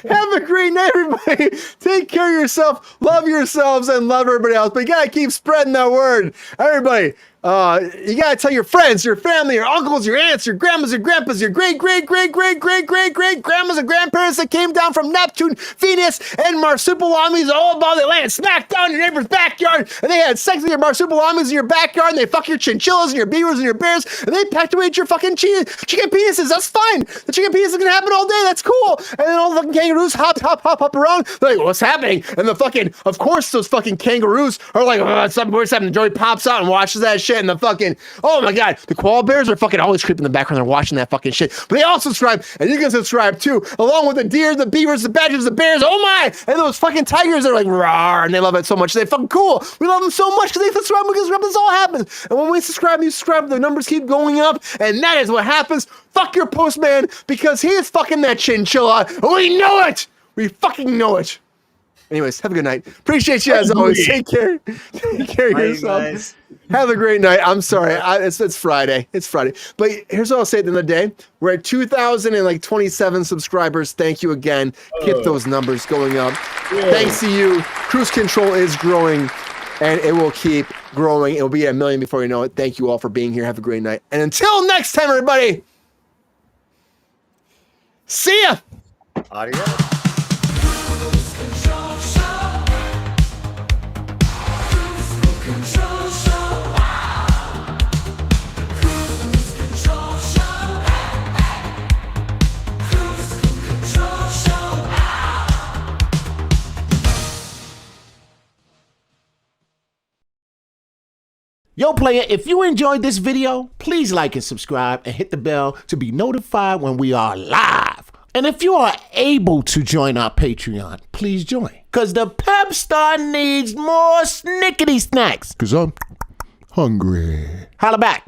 Have a great night, everybody. Take care of yourself. Love yourselves and love everybody else. But you got to keep spreading that word. Everybody, you got to tell your friends, your family, your uncles, your aunts, your grandmas, your grandpas, your great-great-great-great-great-great-great-grandmas and grandparents that came down from Neptune, Venus, and marsupilamis all about the land, smack down your neighbor's backyard, and they had sex with your marsupilamis in your backyard, and they fuck your chinchillas and your beavers and your bears, and they packed away at your fucking chicken penises. That's fine. The chicken penis is gonna happen all day. That's cool. And then all the fucking kangaroos hop around. They're like, what's happening? And the fucking, of course, those fucking kangaroos are like, what's happening? Joey pops out and watches that shit. And the fucking, oh my God, the koala bears are fucking always creeping in the background. They're watching that fucking shit. But they all subscribe, and you can subscribe too, along with the deer, the beavers, the badgers, the bears. Oh my! And those fucking tigers are like, rawr, and they love it so much. They're fucking cool. We love them so much because they subscribe. Because this all happens. And when we subscribe, you subscribe, the numbers keep going up, and that is what happens. Fuck your postman because he is fucking that chinchilla. And we know it. We fucking know it. Anyways, have a good night. Appreciate you as always. Take care. Take care of yourself. Guys. Have a great night. I'm sorry. It's Friday. It's Friday. But here's what I'll say at the end of the day. We're at 2,027 subscribers. Thank you again. Keep those numbers going up. Thanks to you. Kruse Control is growing, and it will keep growing. It will be at 1 million before you know it. Thank you all for being here. Have a great night. And until next time, everybody, see ya. Adios. Yo, player, if you enjoyed this video, please like and subscribe and hit the bell to be notified when we are live. And if you are able to join our Patreon, please join. Because the pep star needs more snickety snacks. Because I'm hungry. Holla back.